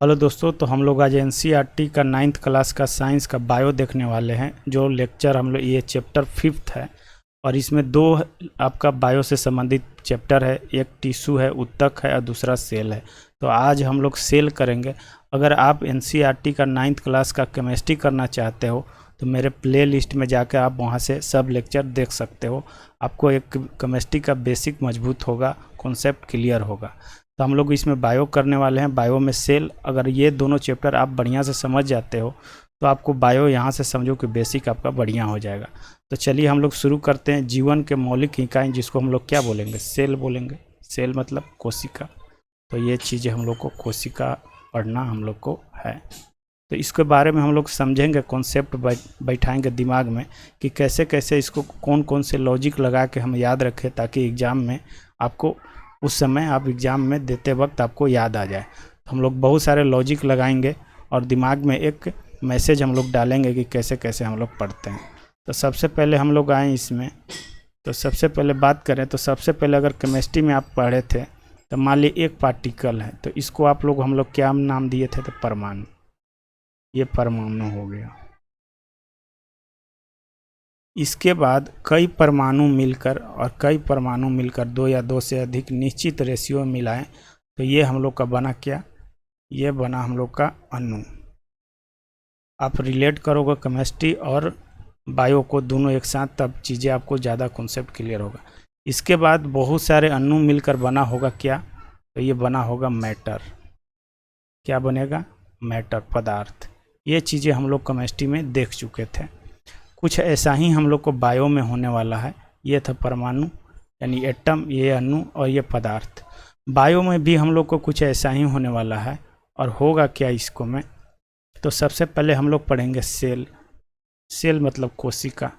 Hello दोस्तों, तो हम लोग आज एनसीईआरटी का 9th क्लास का साइंस का बायो देखने वाले हैं। जो लेक्चर हम लोग, ये चैप्टर 5th है और इसमें दो आपका बायो से संबंधित चैप्टर है। एक टिश्यू है, ऊतक है, और दूसरा सेल है। तो आज हम लोग सेल करेंगे। अगर आप एनसीईआरटी का 9th क्लास का केमिस्ट्री करना चाहते हो तो मेरे प्ले लिस्ट में जाकर आप वहाँ से सब लेक्चर देख सकते हो। आपको एक केमिस्ट्री का बेसिक मजबूत होगा, कॉन्सेप्ट क्लियर होगा। तो हम लोग इसमें बायो करने वाले हैं। बायो में सेल, अगर ये दोनों चैप्टर आप बढ़िया से समझ जाते हो तो आपको बायो यहाँ से समझो कि बेसिक आपका बढ़िया हो जाएगा। तो चलिए हम लोग शुरू करते हैं। जीवन के मौलिक इकाई जिसको हम लोग क्या बोलेंगे, सेल बोलेंगे। सेल मतलब कोशिका। तो ये चीज़ें हम लोग को कोशिका पढ़ना हम लोग को है। तो इसके बारे में हम लोग समझेंगे, कॉन्सेप्ट बैठाएंगे दिमाग में कि कैसे कैसे इसको कौन कौन से लॉजिक लगा के हम याद रखें, ताकि एग्ज़ाम में आपको उस समय आप एग्ज़ाम में देते वक्त आपको याद आ जाए। तो हम लोग बहुत सारे लॉजिक लगाएंगे और दिमाग में एक मैसेज हम लोग डालेंगे कि कैसे कैसे हम लोग पढ़ते हैं। तो सबसे पहले हम लोग आए इसमें। तो सबसे पहले बात करें तो सबसे पहले अगर केमिस्ट्री में आप पढ़े थे तो मान लीजिए एक पार्टिकल है, तो इसको आप लोग हम लोग क्या नाम दिए थे, तो परमाणु। ये परमाणु हो गया। इसके बाद कई परमाणु मिलकर, और कई परमाणु मिलकर दो या दो से अधिक निश्चित रेशियो में मिलाएं तो ये हम लोग का बना क्या, ये बना हम लोग का अणु। आप रिलेट करोगे केमिस्ट्री और बायो को दोनों एक साथ, तब चीज़ें आपको ज़्यादा कॉन्सेप्ट क्लियर होगा। इसके बाद बहुत सारे अणु मिलकर बना होगा क्या, तो ये बना होगा मैटर। क्या बनेगा, मैटर, पदार्थ। ये चीज़ें हम लोग केमिस्ट्री में देख चुके थे। कुछ ऐसा ही हम लोग को बायो में होने वाला है। ये था परमाणु यानी एटम, ये अणु और ये पदार्थ। बायो में भी हम लोग को कुछ ऐसा ही होने वाला है। और होगा क्या इसको में, तो सबसे पहले हम लोग पढ़ेंगे सेल। सेल मतलब कोशिका,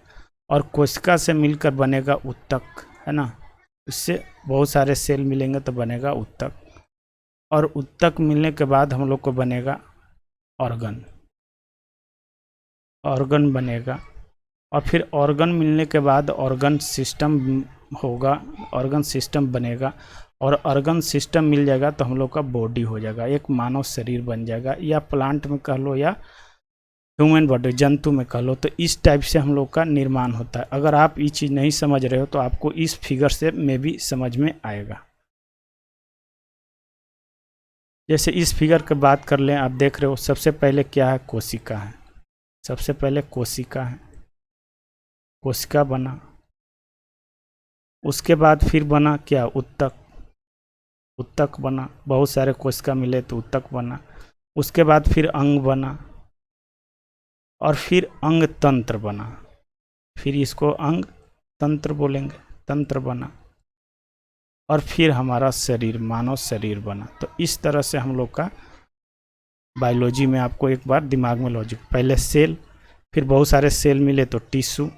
और कोशिका से मिलकर बनेगा ऊतक, है ना। इससे बहुत सारे सेल मिलेंगे तो बनेगा ऊतक, और ऊतक मिलने के बाद हम लोग को बनेगा ऑर्गन। ऑर्गन बनेगा, और फिर ऑर्गन मिलने के बाद ऑर्गन सिस्टम होगा, ऑर्गन सिस्टम बनेगा। और ऑर्गन सिस्टम मिल जाएगा तो हम लोग का बॉडी हो जाएगा, एक मानव शरीर बन जाएगा, या प्लांट में कह लो या ह्यूमन बॉडी, जंतु में कह लो। तो इस टाइप से हम लोग का निर्माण होता है। अगर आप ये चीज़ नहीं समझ रहे हो तो आपको इस फिगर से में भी समझ में आएगा। जैसे इस फिगर की बात कर लें, आप देख रहे हो सबसे पहले क्या है, कोशिका है। सबसे पहले कोशिका है, कोशिका बना। उसके बाद फिर बना क्या, ऊतक। ऊतक बना, बहुत सारे कोशिका मिले तो ऊतक बना। उसके बाद फिर अंग बना, और फिर अंग तंत्र बना। फिर इसको अंग तंत्र बोलेंगे, तंत्र बना। और फिर हमारा शरीर, मानव शरीर बना। तो इस तरह से हम लोग का बायोलॉजी में आपको एक बार दिमाग में लॉजिक, पहले सेल, फिर बहुत सारे सेल मिले तो टिश्यू,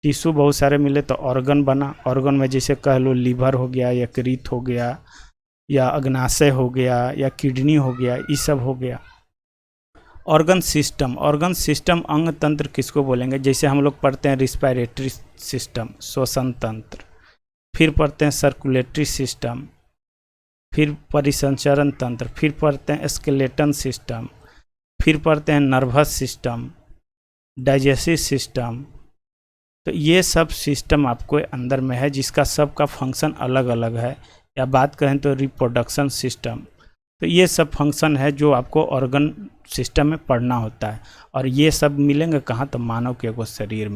टिश्यू बहुत सारे मिले तो ऑर्गन बना। ऑर्गन में जैसे कह लो लीवर हो गया, यकृत हो गया, या अग्नाशय हो गया, या किडनी हो गया, ये सब हो गया। ऑर्गन सिस्टम, ऑर्गन सिस्टम अंग तंत्र किसको बोलेंगे, जैसे हम लोग पढ़ते हैं रिस्पायरेटरी सिस्टम, श्वसन तंत्र। फिर पढ़ते हैं सर्कुलेटरी सिस्टम, फिर परिसंचरण तंत्र, फिर पढ़ते हैं स्केलेटन सिस्टम, फिर पढ़ते हैं नर्वस सिस्टम, डाइजेस्टिव सिस्टम। तो ये सब सिस्टम आपको अंदर में है, जिसका सबका फंक्शन अलग अलग है। या बात करें तो रिप्रोडक्शन सिस्टम। तो ये सब फंक्शन है जो आपको ऑर्गन सिस्टम में पढ़ना होता है। और ये सब मिलेंगे कहाँ, तो मानव के एगो शरीर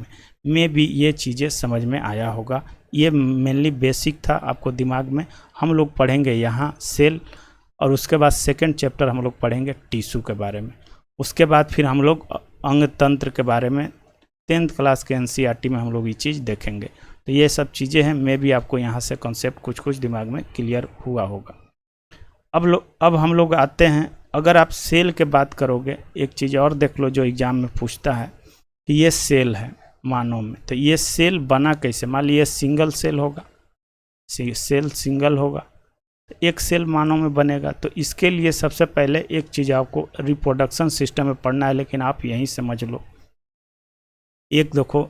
में भी ये चीज़ें समझ में आया होगा। ये मेनली बेसिक था आपको दिमाग में। हम लोग पढ़ेंगे यहाँ सेल, और उसके बाद सेकंड चैप्टर हम लोग पढ़ेंगे टिश्यू के बारे में। उसके बाद फिर हम लोग अंग तंत्र के बारे में 10th क्लास के एनसीईआरटी में हम लोग ये चीज़ देखेंगे। तो ये सब चीज़ें हैं, मैं भी आपको यहाँ से कॉन्सेप्ट कुछ कुछ दिमाग में क्लियर हुआ होगा। अब हम लोग आते हैं, अगर आप सेल के बात करोगे, एक चीज़ और देख लो जो एग्जाम में पूछता है कि ये सेल है मानव में, तो ये सेल बना कैसे। मान लीजिए सिंगल सेल होगा, सेल सिंगल होगा, तो एक सेल मानव में बनेगा। तो इसके लिए सबसे पहले एक चीज़ आपको रिप्रोडक्शन सिस्टम में पढ़ना है, लेकिन आप यहीं समझ लो। एक देखो,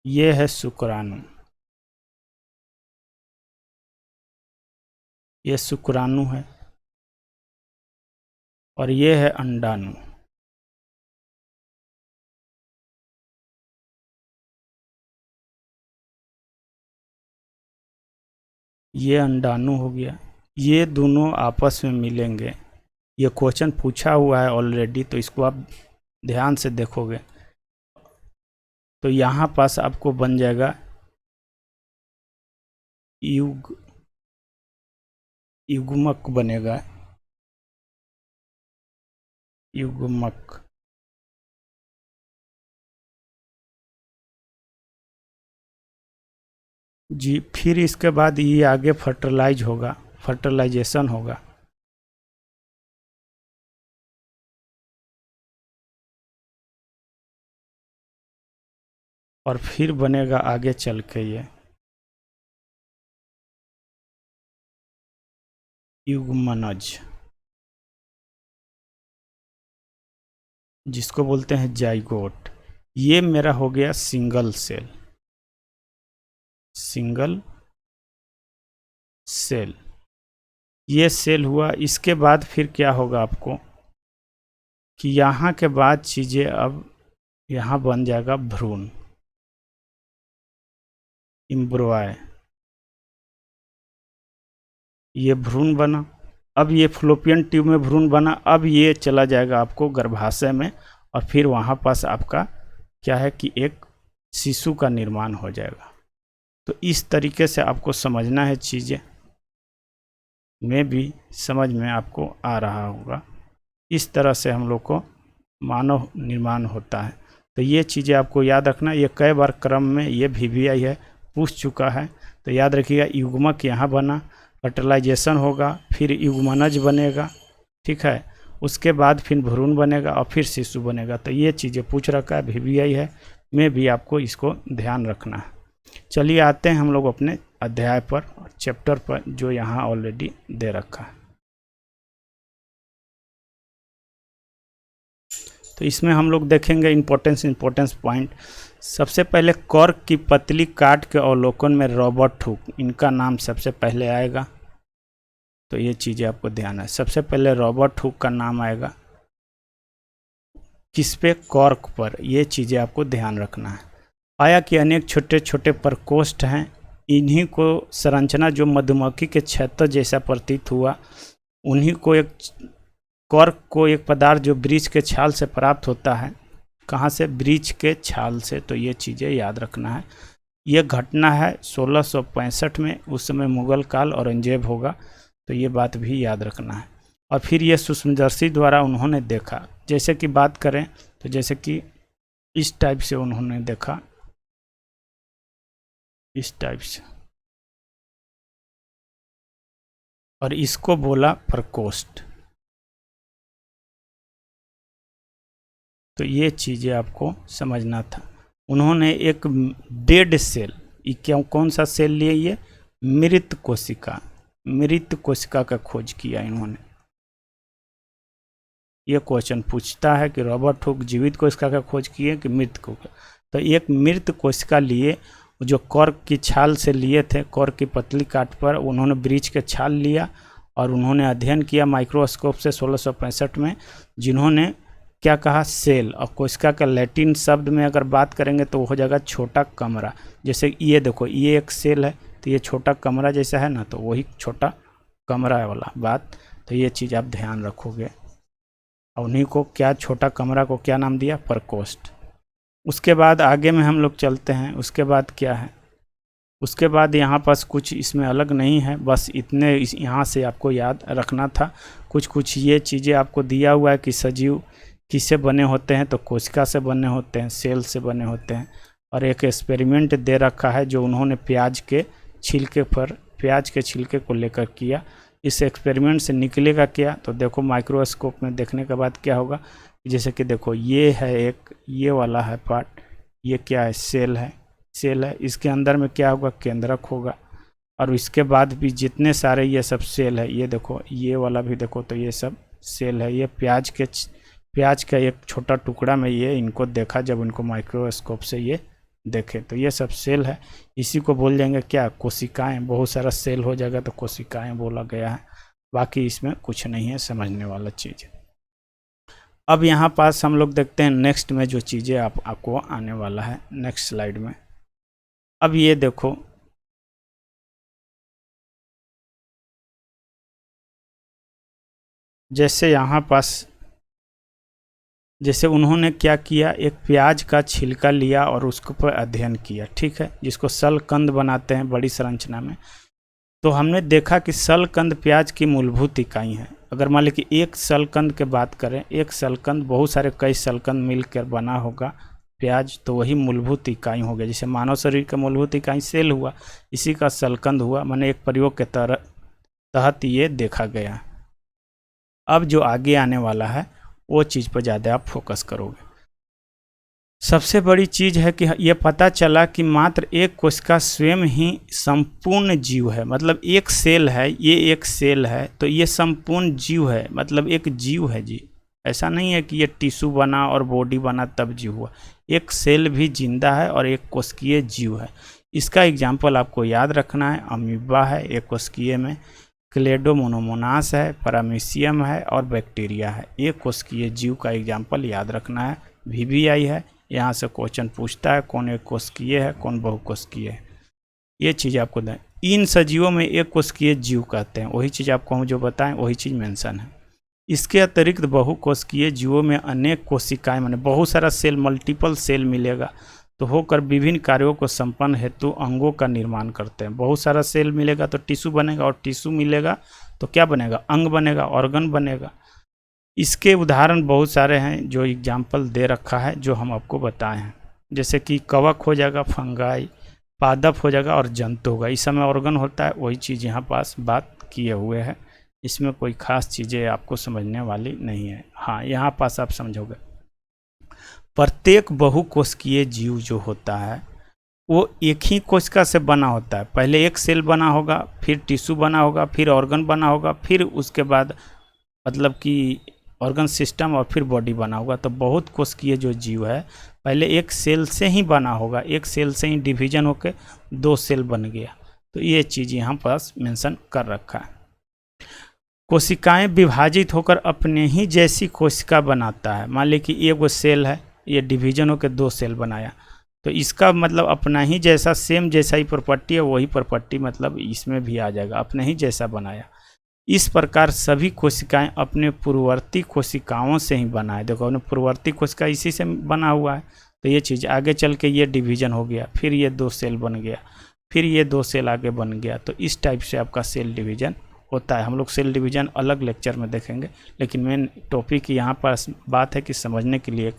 ये है शुक्राणु, ये शुक्राणु है और ये है अंडाणु। ये अंडाणु हो गया, ये दोनों आपस में मिलेंगे। ये क्वेश्चन पूछा हुआ है ऑलरेडी, तो इसको आप ध्यान से देखोगे तो यहाँ पास आपको बन जाएगा युग्मक बनेगा, युग्मक। जी, फिर इसके बाद ये आगे फर्टिलाइजेशन होगा। और फिर बनेगा आगे चल के ये युग्मनज, जिसको बोलते हैं जाइगोट। ये मेरा हो गया सिंगल सेल, सिंगल सेल। ये सेल हुआ। इसके बाद फिर क्या होगा आपको कि यहाँ के बाद चीज़ें अब यहाँ बन जाएगा भ्रूण, इम्ब्रोय। ये भ्रूण बना। अब ये फ्लोपियन ट्यूब में भ्रूण बना। अब ये चला जाएगा आपको गर्भाशय में और फिर वहाँ पास आपका क्या है कि एक शिशु का निर्माण हो जाएगा। तो इस तरीके से आपको समझना है चीज़ें, में भी समझ में आपको आ रहा होगा। इस तरह से हम लोग को मानव निर्माण होता है। तो ये चीज़ें आपको याद रखना। ये कई बार क्रम में ये VVI है पूछ चुका है, तो याद रखिएगा। युग्मक यहाँ बना, फर्टिलाइजेशन होगा, फिर युग्मनज बनेगा, ठीक है। उसके बाद फिर भ्रूण बनेगा और फिर शिशु बनेगा। तो ये चीज़ें पूछ रखा है, VVI है, में भी आपको इसको ध्यान रखना है। चलिए आते हैं हम लोग अपने अध्याय पर और चैप्टर पर, जो यहाँ ऑलरेडी दे रखा है। तो इसमें हम लोग देखेंगे इम्पोर्टेंस पॉइंट। सबसे पहले कॉर्क की पतली काट के अवलोकन में रॉबर्ट हुक, इनका नाम सबसे पहले आएगा। तो ये चीज़ें आपको ध्यान है। सबसे पहले रॉबर्ट हुक का नाम आएगा, किस पे? कॉर्क पर। ये चीज़ें आपको ध्यान रखना है। पाया कि अनेक छोटे छोटे प्रकोष्ठ हैं, इन्हीं को संरचना जो मधुमक्खी के छत्तर जैसा प्रतीत हुआ, उन्हीं को एक कॉर्क को एक पदार्थ जो वृक्ष के छाल से प्राप्त होता है। कहाँ से? वृक्ष के छाल से। तो ये चीज़ें याद रखना है। ये घटना है 1665 में, उस समय मुगल काल औरंगजेब होगा। तो ये बात भी याद रखना है। और फिर ये सूक्ष्मदर्शी द्वारा उन्होंने देखा। जैसे कि बात करें तो जैसे कि इस टाइप से उन्होंने देखा, इस टाइप से, और इसको बोला प्रकोष्ठ। तो ये चीज़ें आपको समझना था। उन्होंने एक डेड सेल, क्यों, कौन सा सेल लिए? ये मृत कोशिका, मृत कोशिका का खोज किया इन्होंने। ये क्वेश्चन पूछता है कि रॉबर्ट हुक जीवित कोशिका का खोज किए कि मृत कोशिका। तो एक मृत कोशिका लिए, जो कॉर्क की छाल से लिए थे। कॉर्क की पतली काट पर उन्होंने वृक्ष के छाल लिया और उन्होंने अध्ययन किया माइक्रोस्कोप से 1665 में। जिन्होंने क्या कहा? सेल। और कोशिका का लैटिन शब्द में अगर बात करेंगे तो वो हो जाएगा छोटा कमरा। जैसे ये देखो, ये एक सेल है, तो ये छोटा कमरा जैसा है ना, तो वही छोटा कमरा वाला बात। तो ये चीज़ आप ध्यान रखोगे। और उन्हीं को क्या, छोटा कमरा को क्या नाम दिया? प्रकोष्ठ। उसके बाद आगे में हम लोग चलते हैं। उसके बाद क्या है? उसके बाद यहाँ पास कुछ इसमें अलग नहीं है, बस इतने यहाँ से आपको याद रखना था। कुछ ये चीज़ें आपको दिया हुआ है कि सजीव किससे बने होते हैं, तो कोशिका से बने होते हैं, सेल से बने होते हैं। और एक एक्सपेरिमेंट दे रखा है जो उन्होंने प्याज के छिलके को लेकर किया। इस एक्सपेरिमेंट से निकलेगा क्या? तो देखो माइक्रोस्कोप में देखने के बाद क्या होगा, जैसे कि देखो ये है एक, ये वाला है पार्ट, ये क्या है? सेल है। इसके अंदर में क्या होगा? केंद्रक होगा। और इसके बाद भी जितने सारे ये सब सेल है, ये देखो, ये वाला भी देखो, तो ये सब सेल है। ये प्याज का एक छोटा टुकड़ा में ये इनको देखा जब इनको माइक्रोस्कोप से ये देखें तो ये सब सेल है। इसी को बोल जाएंगे क्या, कोशिकाएं। बहुत सारा सेल हो जाएगा तो कोशिकाएं बोला गया है। बाकी इसमें कुछ नहीं है समझने वाला चीज़। अब यहाँ पास हम लोग देखते हैं नेक्स्ट में जो चीज़ें आपको आने वाला है नेक्स्ट स्लाइड में। अब ये देखो, जैसे यहाँ पास जैसे उन्होंने क्या किया, एक प्याज का छिलका लिया और उसके ऊपर अध्ययन किया, ठीक है, जिसको शलकंद बनाते हैं बड़ी संरचना में। तो हमने देखा कि शलकंद प्याज की मूलभूत इकाई है। अगर मान लीजिए कि एक शलकंद के बात करें, एक शलकंद बहुत सारे कई शलकंद मिलकर बना होगा प्याज, तो वही मूलभूत इकाई हो गया। जैसे मानव शरीर का मूलभूत इकाई सेल हुआ, इसी का शलकंद हुआ। मैंने एक प्रयोग के तहत ये देखा गया। अब जो आगे आने वाला है वो चीज़ पर ज़्यादा आप फोकस करोगे। सबसे बड़ी चीज़ है कि ये पता चला कि मात्र एक कोशिका स्वयं ही संपूर्ण जीव है। मतलब एक सेल है, ये एक सेल है तो ये संपूर्ण जीव है, मतलब एक जीव है जी। ऐसा नहीं है कि ये टिश्यू बना और बॉडी बना तब जीव हुआ। एक सेल भी जिंदा है और एक कोशिकीय जीव है। इसका एग्जाम्पल आपको याद रखना है। अमीबा है एक कोशिकीय में, क्लेडोमोनोमोनास है, पैरामीशियम है और बैक्टीरिया है। एक कोशिकीय जीव का एग्जाम्पल याद रखना है। वीवीआई है, यहाँ से क्वेश्चन पूछता है कौन एक कोशिकीय है कौन बहुकोशिकीय है। ये चीज़ आपको दें। इन सजीवों में एक कोशिकीय जीव कहते हैं, वही चीज़ आपको हम जो बताएं वही चीज़ मेंशन है। इसके अतिरिक्त बहुकोशिकीय जीवों में अनेक कोशिकाएं, माने बहुत सारा सेल, मल्टीपल सेल मिलेगा तो होकर विभिन्न कार्यों को संपन्न हेतु अंगों का निर्माण करते हैं। बहुत सारा सेल मिलेगा तो टिश्यू बनेगा, और टिश्यू मिलेगा तो क्या बनेगा, अंग बनेगा, ऑर्गन बनेगा। इसके उदाहरण बहुत सारे हैं जो एग्जाम्पल दे रखा है, जो हम आपको बताए हैं। जैसे कि कवक हो जाएगा, फंगाई, पादप हो जाएगा और जंतु होगा। इस समय ऑर्गन होता है, वही चीज़ यहाँ पास बात किए हुए है। इसमें कोई खास चीज़ें आपको समझने वाली नहीं है। हाँ, यहाँ पास आप समझोगे। प्रत्येक बहुकोशिकीय जीव जो होता है वो एक ही कोशिका से बना होता है। पहले एक सेल बना होगा, फिर टिश्यू बना होगा, फिर ऑर्गन बना होगा, फिर उसके बाद मतलब कि ऑर्गन सिस्टम और फिर बॉडी बना होगा। तो बहुत कोशिकीय जो जीव है पहले एक सेल से ही बना होगा, एक सेल से ही डिवीजन होकर दो सेल बन गया। तो ये चीज़ यहाँ पास मेंशन कर रखा है। कोशिकाएं विभाजित होकर अपने ही जैसी कोशिका बनाता है। मान ली कि एक वो सेल है, ये डिवीजन होकर दो सेल बनाया, तो इसका मतलब अपना ही जैसा, सेम जैसा ही प्रॉपर्टी है, वही प्रॉपर्टी मतलब इसमें भी आ जाएगा, अपने ही जैसा बनाया। इस प्रकार सभी कोशिकाएं अपने पूर्ववर्ती कोशिकाओं से ही बना है। देखो, अपने पूर्ववर्ती कोशिका इसी से बना हुआ है। तो ये चीज़ आगे चल के ये डिवीजन हो गया, फिर ये दो सेल बन गया, फिर ये दो सेल आगे बन गया। तो इस टाइप से आपका सेल डिवीजन होता है। हम लोग सेल डिवीजन अलग लेक्चर में देखेंगे, लेकिन मेन टॉपिक यहाँ पर बात है कि समझने के लिए एक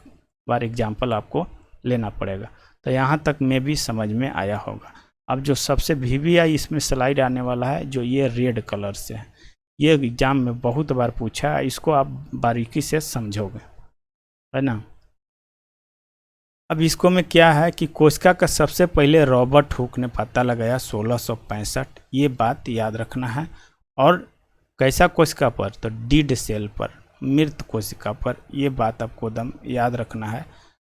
बार एग्जाम्पल आपको लेना पड़ेगा। तो यहाँ तक में भी समझ में आया होगा। अब जो सबसे वीवीआई इसमें स्लाइड आने वाला है, जो ये रेड कलर से है, ये एग्जाम में बहुत बार पूछा है, इसको आप बारीकी से समझोगे, है ना। अब इसको में क्या है कि कोशिका का सबसे पहले रॉबर्ट हुक ने पता लगाया 1665, ये बात याद रखना है। और कैसा कोशिका पर, तो डीड सेल पर, मृत कोशिका पर। ये बात आपको दम याद रखना है,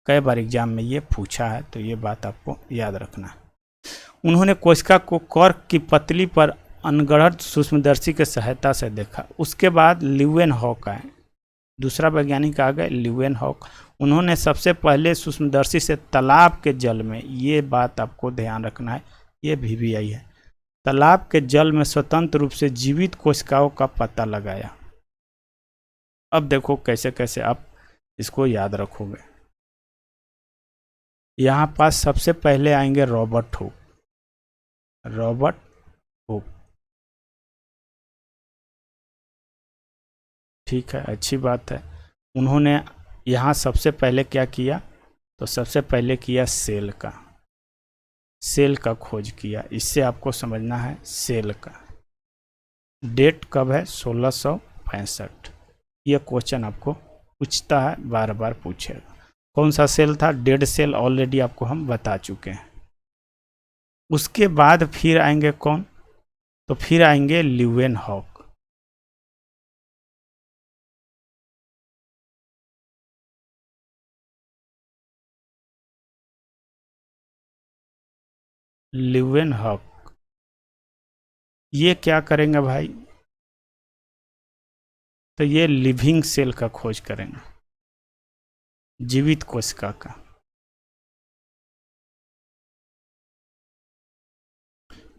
कई बार एग्जाम में ये पूछा है, तो ये बात आपको याद रखना है। उन्होंने कोशिका को कॉर्क की पतली पर अनगढ़ सूक्ष्मदर्शी की सहायता से देखा। उसके बाद ल्यूवेनहॉक आए, दूसरा वैज्ञानिक आ गए ल्यूवेनहॉक। उन्होंने सबसे पहले सूक्ष्मदर्शी से तालाब के जल में, ये बात आपको ध्यान रखना है, ये वीवीआई है, तालाब के जल में स्वतंत्र रूप से जीवित कोशिकाओं का पता लगाया। अब देखो कैसे कैसे आप इसको याद रखोगे। यहाँ पास सबसे पहले आएंगे रॉबर्ट हुक। रॉबर्ट हुक, ठीक है, अच्छी बात है। उन्होंने यहाँ सबसे पहले क्या किया, तो सबसे पहले किया सेल का खोज किया। इससे आपको समझना है सेल का डेट कब है, 1665। ये क्वेश्चन आपको पूछता है, बार बार पूछेगा। कौन सा सेल था, डेड सेल, ऑलरेडी आपको हम बता चुके हैं। उसके बाद फिर आएंगे कौन, तो फिर आएंगे ल्यूवेनहॉक। ल्यूवेनहॉक। ये क्या करेंगे भाई, तो ये लिविंग सेल का खोज करेंगे, जीवित कोशिका का।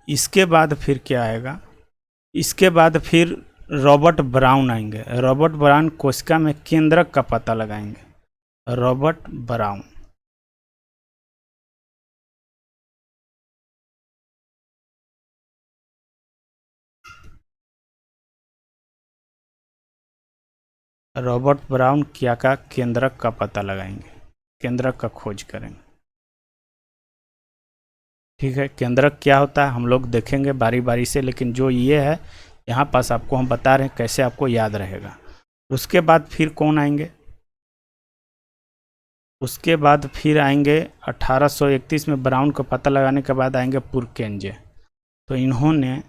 इसके बाद फिर क्या आएगा, इसके बाद फिर रॉबर्ट ब्राउन आएंगे। रॉबर्ट ब्राउन कोशिका में केंद्रक का पता लगाएंगे। Robert brown. रॉबर्ट ब्राउन क्या का केंद्रक का पता लगाएंगे, केंद्रक का खोज करेंगे। ठीक है, केंद्रक क्या होता है हम लोग देखेंगे बारी बारी से, लेकिन जो ये है यहाँ पास आपको हम बता रहे हैं कैसे आपको याद रहेगा। उसके बाद फिर कौन आएंगे, उसके बाद फिर आएंगे 1831 में ब्राउन का पता लगाने के बाद आएंगे पुरकेंजे। तो इन्होंने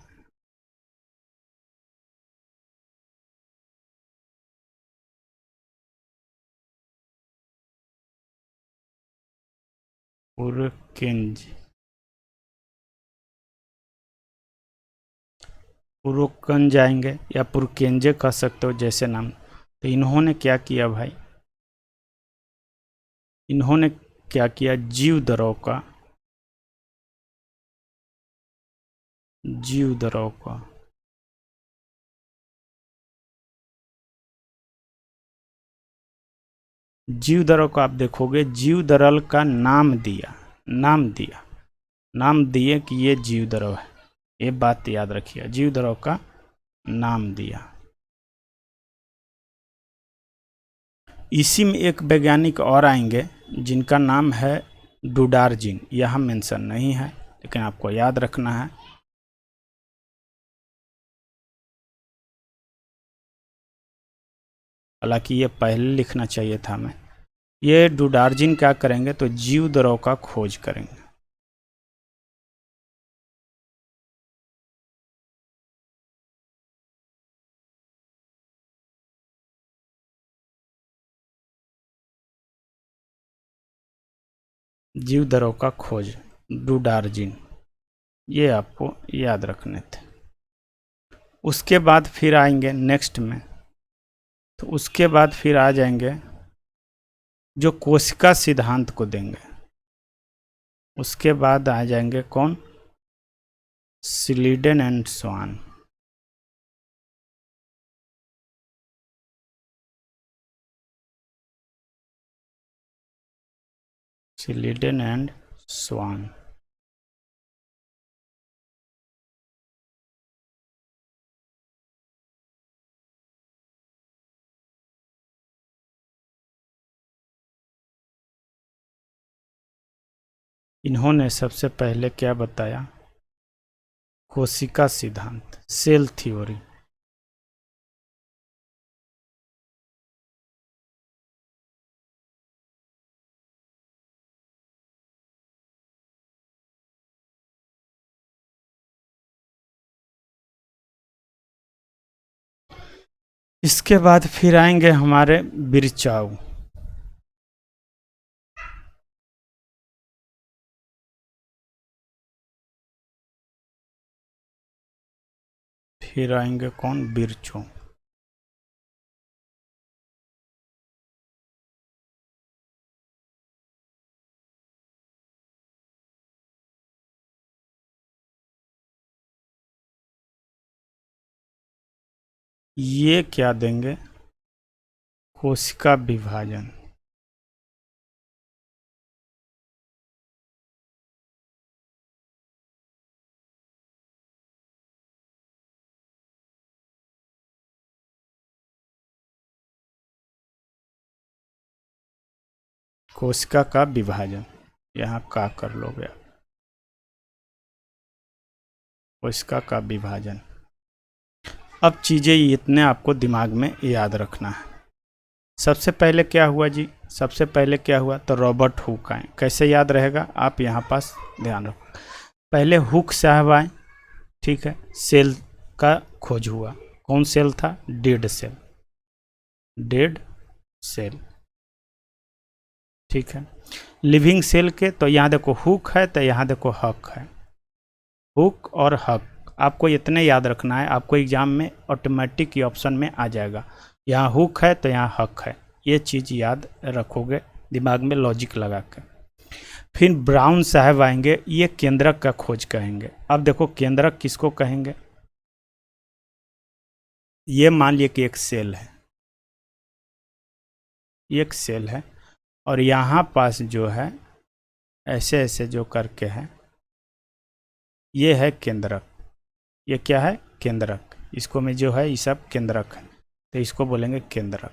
पुरकेंज आएंगे या पुरकेंजे कह सकते हो जैसे नाम। तो इन्होंने क्या किया भाई, इन्होंने क्या किया, जीव द्रव का जीव द्रव का आप देखोगे, जीव द्रव का नाम दिया, नाम दिए कि ये जीव द्रव है। ये बात याद रखिए, जीव द्रव का नाम दिया। इसी में एक वैज्ञानिक और आएंगे जिनका नाम है डुडार्जिन। यहाँ मेंशन नहीं है लेकिन आपको याद रखना है। हालांकि ये पहले लिखना चाहिए था हमें। ये डुडार्जिन क्या करेंगे, तो जीव द्रव का खोज करेंगे। जीव द्रव का खोज डुडार्जिन, ये आपको याद रखने थे। उसके बाद फिर आएंगे नेक्स्ट में, तो उसके बाद फिर आ जाएंगे जो कोशिका सिद्धांत को देंगे। उसके बाद आ जाएंगे कौन, स्लीडन एंड स्वान। स्लीडन एंड स्वान। इन्होंने सबसे पहले क्या बताया, कोशिका सिद्धांत, सेल थ्योरी। इसके बाद फिर आएंगे हमारे बिरचाऊ। फिर आएंगे कौन, बिरचू। ये क्या देंगे, कोशिका विभाजन। कोशिका का विभाजन, यहाँ का कर लोगे आप, कोशिका का विभाजन। अब चीज़ें इतने आपको दिमाग में याद रखना है। सबसे पहले क्या हुआ जी, सबसे पहले क्या हुआ, तो रॉबर्ट हुक आए। कैसे याद रहेगा, आप यहाँ पास ध्यान रखो। पहले हुक साहब आए, ठीक है, सेल का खोज हुआ। कौन सेल था, डेड सेल, डेड सेल, ठीक है। लिविंग सेल के तो यहाँ देखो हुक है, तो यहाँ देखो हक है। हुक और हक, आपको इतने याद रखना है, आपको एग्जाम में ऑटोमेटिक ये ऑप्शन में आ जाएगा। यहाँ हुक है तो यहाँ हक है, ये चीज़ याद रखोगे दिमाग में लॉजिक लगा के। फिर ब्राउन साहब आएंगे, ये केंद्रक का खोज कहेंगे। अब देखो केंद्रक किसको कहेंगे, ये मान लिया कि एक सेल है, एक सेल है और यहाँ पास जो है ऐसे ऐसे जो करके है, ये है केंद्रक। ये क्या है, केंद्रक। इसको में जो है ये सब केंद्रक है, तो इसको बोलेंगे केंद्रक।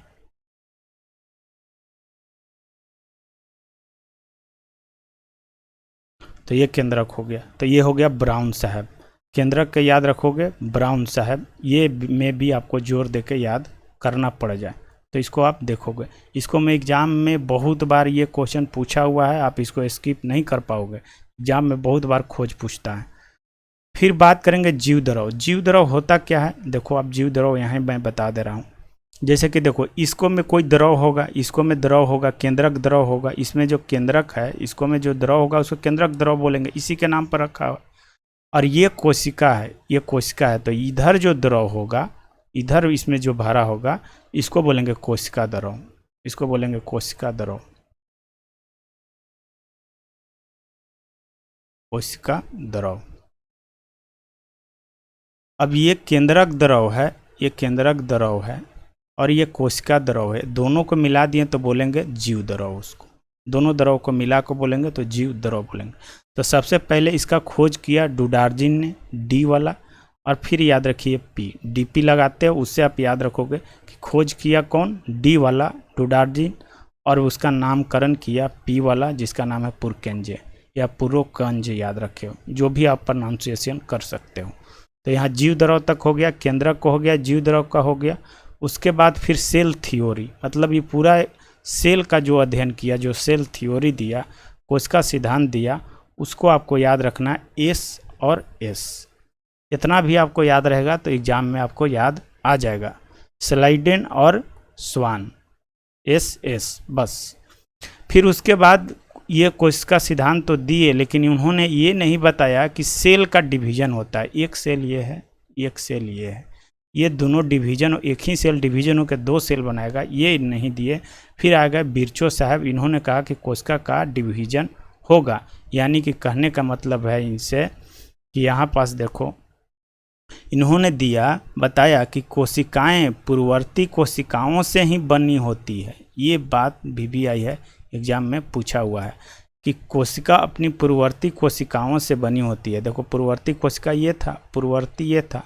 तो ये केंद्रक हो गया। तो ये हो गया ब्राउन साहब। केंद्रक के याद रखोगे, ब्राउन साहब, ये में भी आपको जोर देके याद करना पड़ जाए, तो इसको आप देखोगे। इसको मैं एग्जाम में बहुत बार ये क्वेश्चन पूछा हुआ है, आप इसको स्किप नहीं कर पाओगे, एग्जाम में बहुत बार खोज पूछता है। फिर बात करेंगे जीव द्रव। जीव द्रव होता क्या है, देखो आप जीव द्रव यहाँ मैं बता दे रहा हूँ। जैसे कि देखो इसको में कोई द्रव होगा, इसको में द्रव होगा, केंद्रक द्रव होगा। इसमें जो केंद्रक है, इसको में जो द्रव होगा उसको केंद्रक द्रव बोलेंगे, इसी के नाम पर रखा है। और ये कोशिका है, ये कोशिका है, तो इधर जो द्रव होगा, इधर इसमें जो भरा होगा, इसको बोलेंगे कोशिका द्रव, इसको बोलेंगे कोशिका द्रव, कोशिका द्रव। अब ये केंद्रक द्रव है, ये केंद्रक द्रव है और ये कोशिका द्रव है, दोनों को मिला दिए तो बोलेंगे जीव द्रव। उसको दोनों द्रव को मिला को बोलेंगे तो जीव द्रव बोलेंगे। तो सबसे पहले इसका खोज किया डुडार्जिन ने, डी वाला, और फिर याद रखिए पी, डीपी लगाते हो, उससे आप याद रखोगे कि खोज किया कौन, डी वाला डुडार्जिन, और उसका नामकरण किया पी वाला जिसका नाम है पुरकेंजे या पुरोकंज, याद रखे हो, जो भी आप प्रोनाउंसिएशन कर सकते हो। तो यहाँ जीव द्रव तक हो गया, केंद्रक को हो गया, जीव द्रव का हो गया। उसके बाद फिर सेल थ्योरी, मतलब ये पूरा सेल का जो अध्ययन किया, जो सेल थ्योरी दिया, कोशिका सिद्धांत दिया, उसको आपको याद रखना है, एस और एस। इतना भी आपको याद रहेगा तो एग्जाम में आपको याद आ जाएगा। स्लाइडेन और स्वान, एस एस, बस। फिर उसके बाद ये कोशिका सिद्धांत तो दिए, लेकिन उन्होंने ये नहीं बताया कि सेल का डिवीजन होता है, एक सेल ये है, एक सेल ये है, ये दोनों डिवीजन, एक ही सेल डिवीजन होकर दो सेल बनाएगा, ये नहीं दिए। फिर आ गए बिरचो साहब, इन्होंने कहा कि कोशिका का डिवीजन होगा, यानी कि कहने का मतलब है इनसे कि यहाँ पास देखो, इन्होंने दिया बताया कि कोशिकाएं पूर्ववर्ती कोशिकाओं से ही बनी होती है। ये बात भी आई है, एग्जाम में पूछा हुआ है कि कोशिका अपनी पूर्ववर्ती कोशिकाओं से बनी होती है। देखो पूर्ववर्ती कोशिका ये था, पूर्ववर्ती ये था,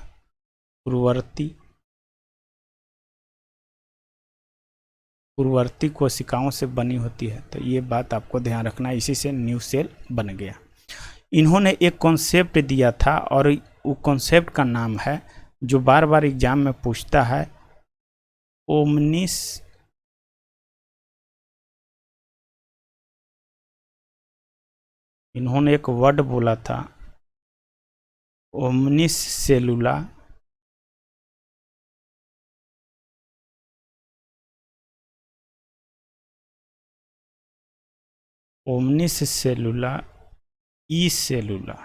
पूर्ववर्ती कोशिकाओं से बनी होती है। तो ये बात आपको ध्यान रखना, इसी से न्यू सेल बन गया। इन्होंने एक कॉन्सेप्ट दिया था और वो कॉन्सेप्ट का नाम है, जो बार बार एग्जाम में पूछता है, ओमनिस इन्होंने एक वर्ड बोला था, ओमनिस सेलुला ओमनिस सेलुला ई सेलुला।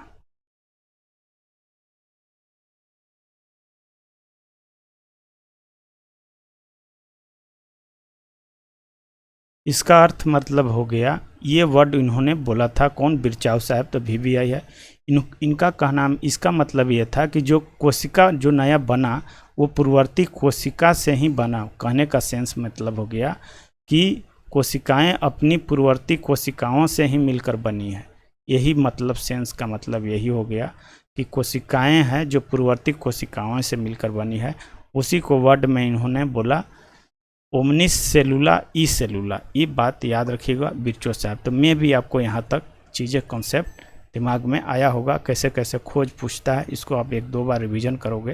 इसका अर्थ मतलब हो गया, ये वर्ड इन्होंने बोला था, कौन, बिरचाव साहब, तो भी आई है। इनका कहना, इसका मतलब ये था कि जो कोशिका जो नया बना वो पूर्ववर्ती कोशिका से ही बना। कहने का सेंस मतलब हो गया कि कोशिकाएं अपनी पूर्ववर्ती कोशिकाओं से ही मिलकर बनी है। यही मतलब, सेंस का मतलब यही हो गया कि कोशिकाएं हैं जो पूर्ववर्ती कोशिकाओं से मिलकर बनी है। उसी को वर्ड में इन्होंने बोला ओमनिस सेलुला ई सेलुला। ये बात याद रखिएगा बिरचो साहब। तो मैं भी आपको यहाँ तक चीज़ें कॉन्सेप्ट दिमाग में आया होगा, कैसे कैसे खोज पूछता है, इसको आप एक दो बार रिवीजन करोगे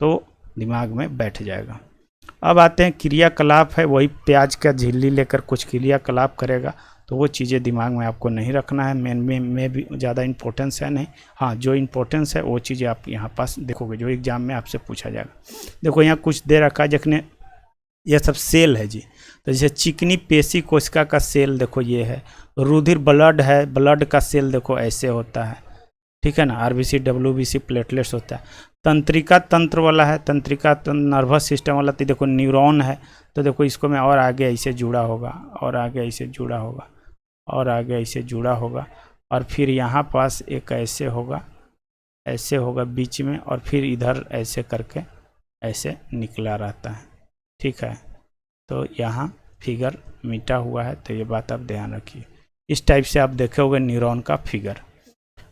तो दिमाग में बैठ जाएगा। अब आते हैं क्रियाकलाप है, वही प्याज का झिल्ली लेकर कुछ क्रियाकलाप करेगा, तो वो चीज़ें दिमाग में आपको नहीं रखना है। मेन में भी ज़्यादा इंपॉर्टेंस है नहीं, हाँ जो इंपॉर्टेंस है वो चीज़ें आप यहाँ पास देखोगे, जो एग्जाम में आपसे पूछा जाएगा। देखो यहाँ कुछ दे रखा है, जखने यह सब सेल है जी। तो जैसे चिकनी पेशी कोशिका का सेल देखो ये है, रुधिर ब्लड है, ब्लड का सेल देखो ऐसे होता है, ठीक है ना। आरबीसी डब्ल्यूबीसी प्लेटलेट्स होता है। तंत्रिका तंत्र वाला है, तंत्रिका नर्वस सिस्टम वाला, तो देखो न्यूरॉन है, तो देखो इसको मैं और आगे ऐसे जुड़ा होगा, और आगे ऐसे जुड़ा होगा, और आगे ऐसे जुड़ा होगा, और फिर यहाँ पास एक ऐसे होगा, ऐसे होगा बीच में, और फिर इधर ऐसे करके ऐसे निकला रहता है, ठीक है। तो यहाँ फिगर मिटा हुआ है, तो ये बात आप ध्यान रखिए। इस टाइप से आप देखे होंगे न्यूरॉन का फिगर।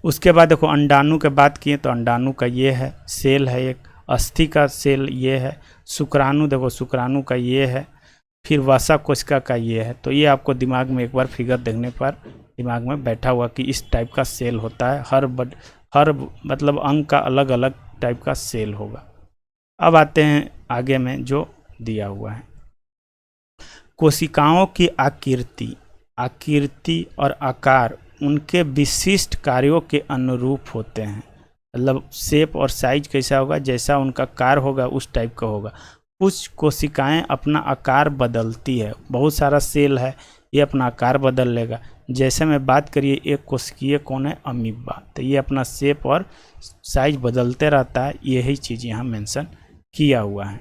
उसके बाद देखो अंडाणु के बात किए तो अंडाणु का ये है सेल है, एक अस्थि का सेल ये है, शुक्राणु देखो शुक्राणु का ये है, फिर वसा कोशिका का ये है। तो ये आपको दिमाग में एक बार फिगर देखने पर दिमाग में बैठा हुआ कि इस टाइप का सेल होता है, हर मतलब अंग का अलग अलग टाइप का सेल होगा। अब आते हैं आगे में जो दिया हुआ है, कोशिकाओं की आकृति और आकार उनके विशिष्ट कार्यों के अनुरूप होते हैं। मतलब शेप और साइज कैसा होगा, जैसा उनका कार्य होगा उस टाइप का होगा। कुछ कोशिकाएं अपना आकार बदलती है, बहुत सारा सेल है ये अपना आकार बदल लेगा। जैसे मैं बात करिए एक कोशिकीय कौन है, अमीबा, तो ये अपना शेप और साइज बदलते रहता है, यही चीज़ यहाँ मेंशन किया हुआ है।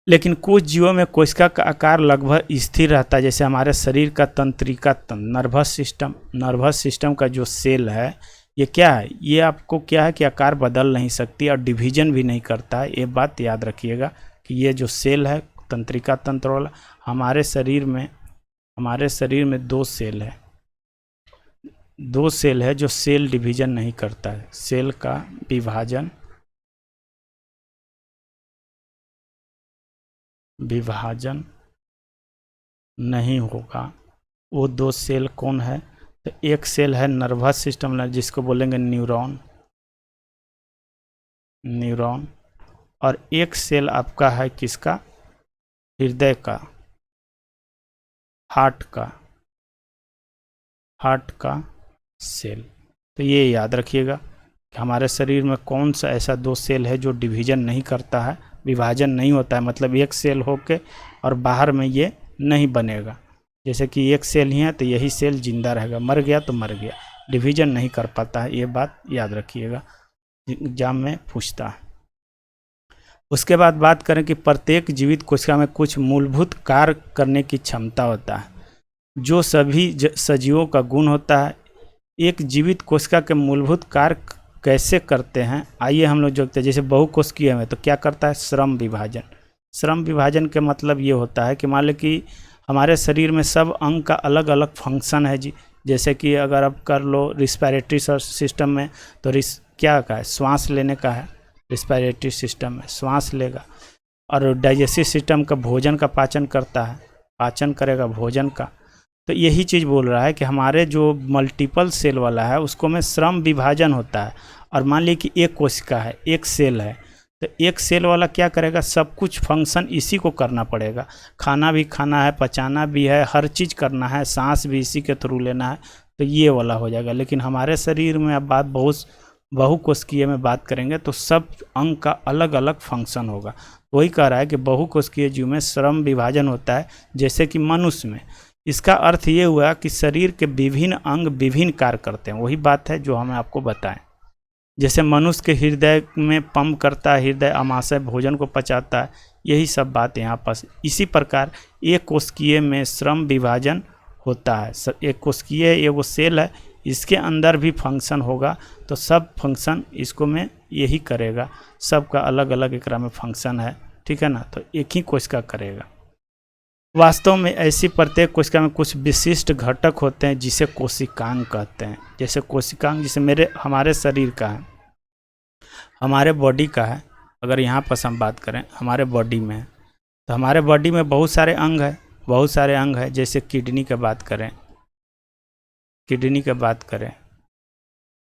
लेकिन कुछ जीवों में कोशिका का आकार लगभग स्थिर रहता है, जैसे हमारे शरीर का तंत्रिका तंत्र, नर्वस सिस्टम का जो सेल है ये क्या है, ये आपको क्या है कि आकार बदल नहीं सकती और डिवीजन भी नहीं करता है। ये बात याद रखिएगा कि ये जो सेल है तंत्रिका तंत्र वाला, हमारे शरीर में दो सेल है जो सेल डिवीजन नहीं करता है। सेल का विभाजन नहीं होगा। वो दो सेल कौन है, तो एक सेल है नर्वस सिस्टम जिसको बोलेंगे न्यूरॉन, और एक सेल आपका है किसका, हृदय का, हार्ट का सेल। तो ये याद रखिएगा कि हमारे शरीर में कौन सा ऐसा दो सेल है जो डिवीजन नहीं करता है, विभाजन नहीं होता है, मतलब एक सेल होके और बाहर में ये नहीं बनेगा। जैसे कि एक सेल ही है तो यही सेल जिंदा रहेगा, मर गया तो मर गया, डिवीजन नहीं कर पाता है। ये बात याद रखिएगा, एग्जाम में पूछता है। उसके बाद बात करें कि प्रत्येक जीवित कोशिका में कुछ मूलभूत कार्य करने की क्षमता होता है, जो सभी सजीवों का गुण होता है। एक जीवित कोशिका के मूलभूत कार्य कैसे करते हैं, आइए हम लोग देखते हैं। जैसे बहुकोशिकीय में तो क्या करता है, श्रम विभाजन के मतलब ये होता है कि मान लो कि हमारे शरीर में सब अंग का अलग अलग फंक्शन है जी। जैसे कि अगर आप कर लो रिस्पायरेटरी सिस्टम में तो क्या का है, श्वास लेने का है, रिस्पायरेटरी सिस्टम में श्वास लेगा। और डाइजेस्टिव सिस्टम का भोजन का पाचन करता है, पाचन करेगा भोजन का। तो यही चीज़ बोल रहा है कि हमारे जो मल्टीपल सेल वाला है उसको में श्रम विभाजन होता है। और मान लीजिए कि एक कोशिका है, एक सेल है, तो एक सेल वाला क्या करेगा, सब कुछ फंक्शन इसी को करना पड़ेगा। खाना भी खाना है, पचाना भी है, हर चीज़ करना है, सांस भी इसी के थ्रू लेना है, तो ये वाला हो जाएगा। लेकिन हमारे शरीर में अब बात बहुकोशिकीय में बात करेंगे तो सब अंग का अलग अलग फंक्शन होगा। वही कह रहा है कि बहुकोशिकीय जीव में श्रम विभाजन होता है, जैसे कि मनुष्य में। इसका अर्थ ये हुआ कि शरीर के विभिन्न अंग विभिन्न कार्य करते हैं, वही बात है जो हमें आपको बताएं। जैसे मनुष्य के हृदय में पंप करता है, हृदय आमाशय भोजन को पचाता है, यही सब बात यहाँ पर। इसी प्रकार एक कोशिकीय में श्रम विभाजन होता है। एक कोशिकीय एगो सेल है, इसके अंदर भी फंक्शन होगा, तो सब फंक्शन इसको में यही करेगा, सबका अलग अलग एकरा में फंक्शन है, ठीक है ना। तो एक ही कोशिका करेगा। वास्तव में ऐसी प्रत्येक कोशिका में कुछ विशिष्ट घटक होते हैं जिसे कोशिकांग कहते हैं। जैसे कोशिकांग जैसे हमारे शरीर का है, हमारे बॉडी का है। अगर यहाँ पर हम बात करें हमारे बॉडी में, तो हमारे बॉडी में बहुत सारे अंग हैं। जैसे किडनी की बात करें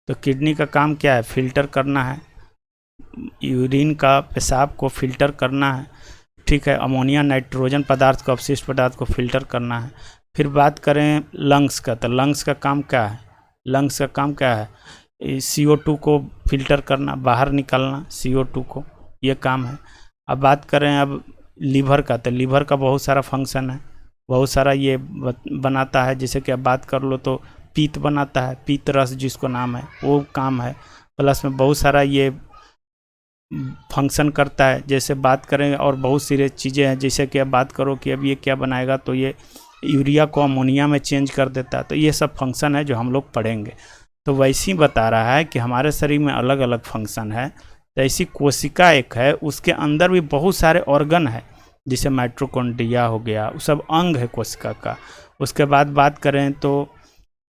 तो किडनी का काम क्या है, फिल्टर करना है, यूरिन का पेशाब को फिल्टर करना है, ठीक है। अमोनिया नाइट्रोजन पदार्थ को, अपशिष्ट पदार्थ को फिल्टर करना है। फिर बात करें लंग्स का, तो लंग्स का काम क्या है, CO2 को फिल्टर करना, बाहर निकालना CO2 को, ये काम है। अब बात करें अब लीवर का, तो लीवर का बहुत सारा फंक्शन है, बहुत सारा ये बनाता है। जैसे कि अब बात कर लो तो पीत बनाता है, पीत रस जिसको नाम है वो काम है। प्लस में बहुत सारा ये फंक्शन करता है। जैसे बात करें और बहुत सारी चीज़ें हैं, जैसे कि अब बात करो कि अब ये क्या बनाएगा, तो ये यूरिया को अमोनिया में चेंज कर देता है। तो ये सब फंक्शन है जो हम लोग पढ़ेंगे। तो वैसे ही बता रहा है कि हमारे शरीर में अलग अलग फंक्शन है। तो ऐसी कोशिका एक है, उसके अंदर भी बहुत सारे ऑर्गन है, जैसे माइटोकॉन्ड्रिया हो गया, वो सब अंग है कोशिका का। उसके बाद बात करें तो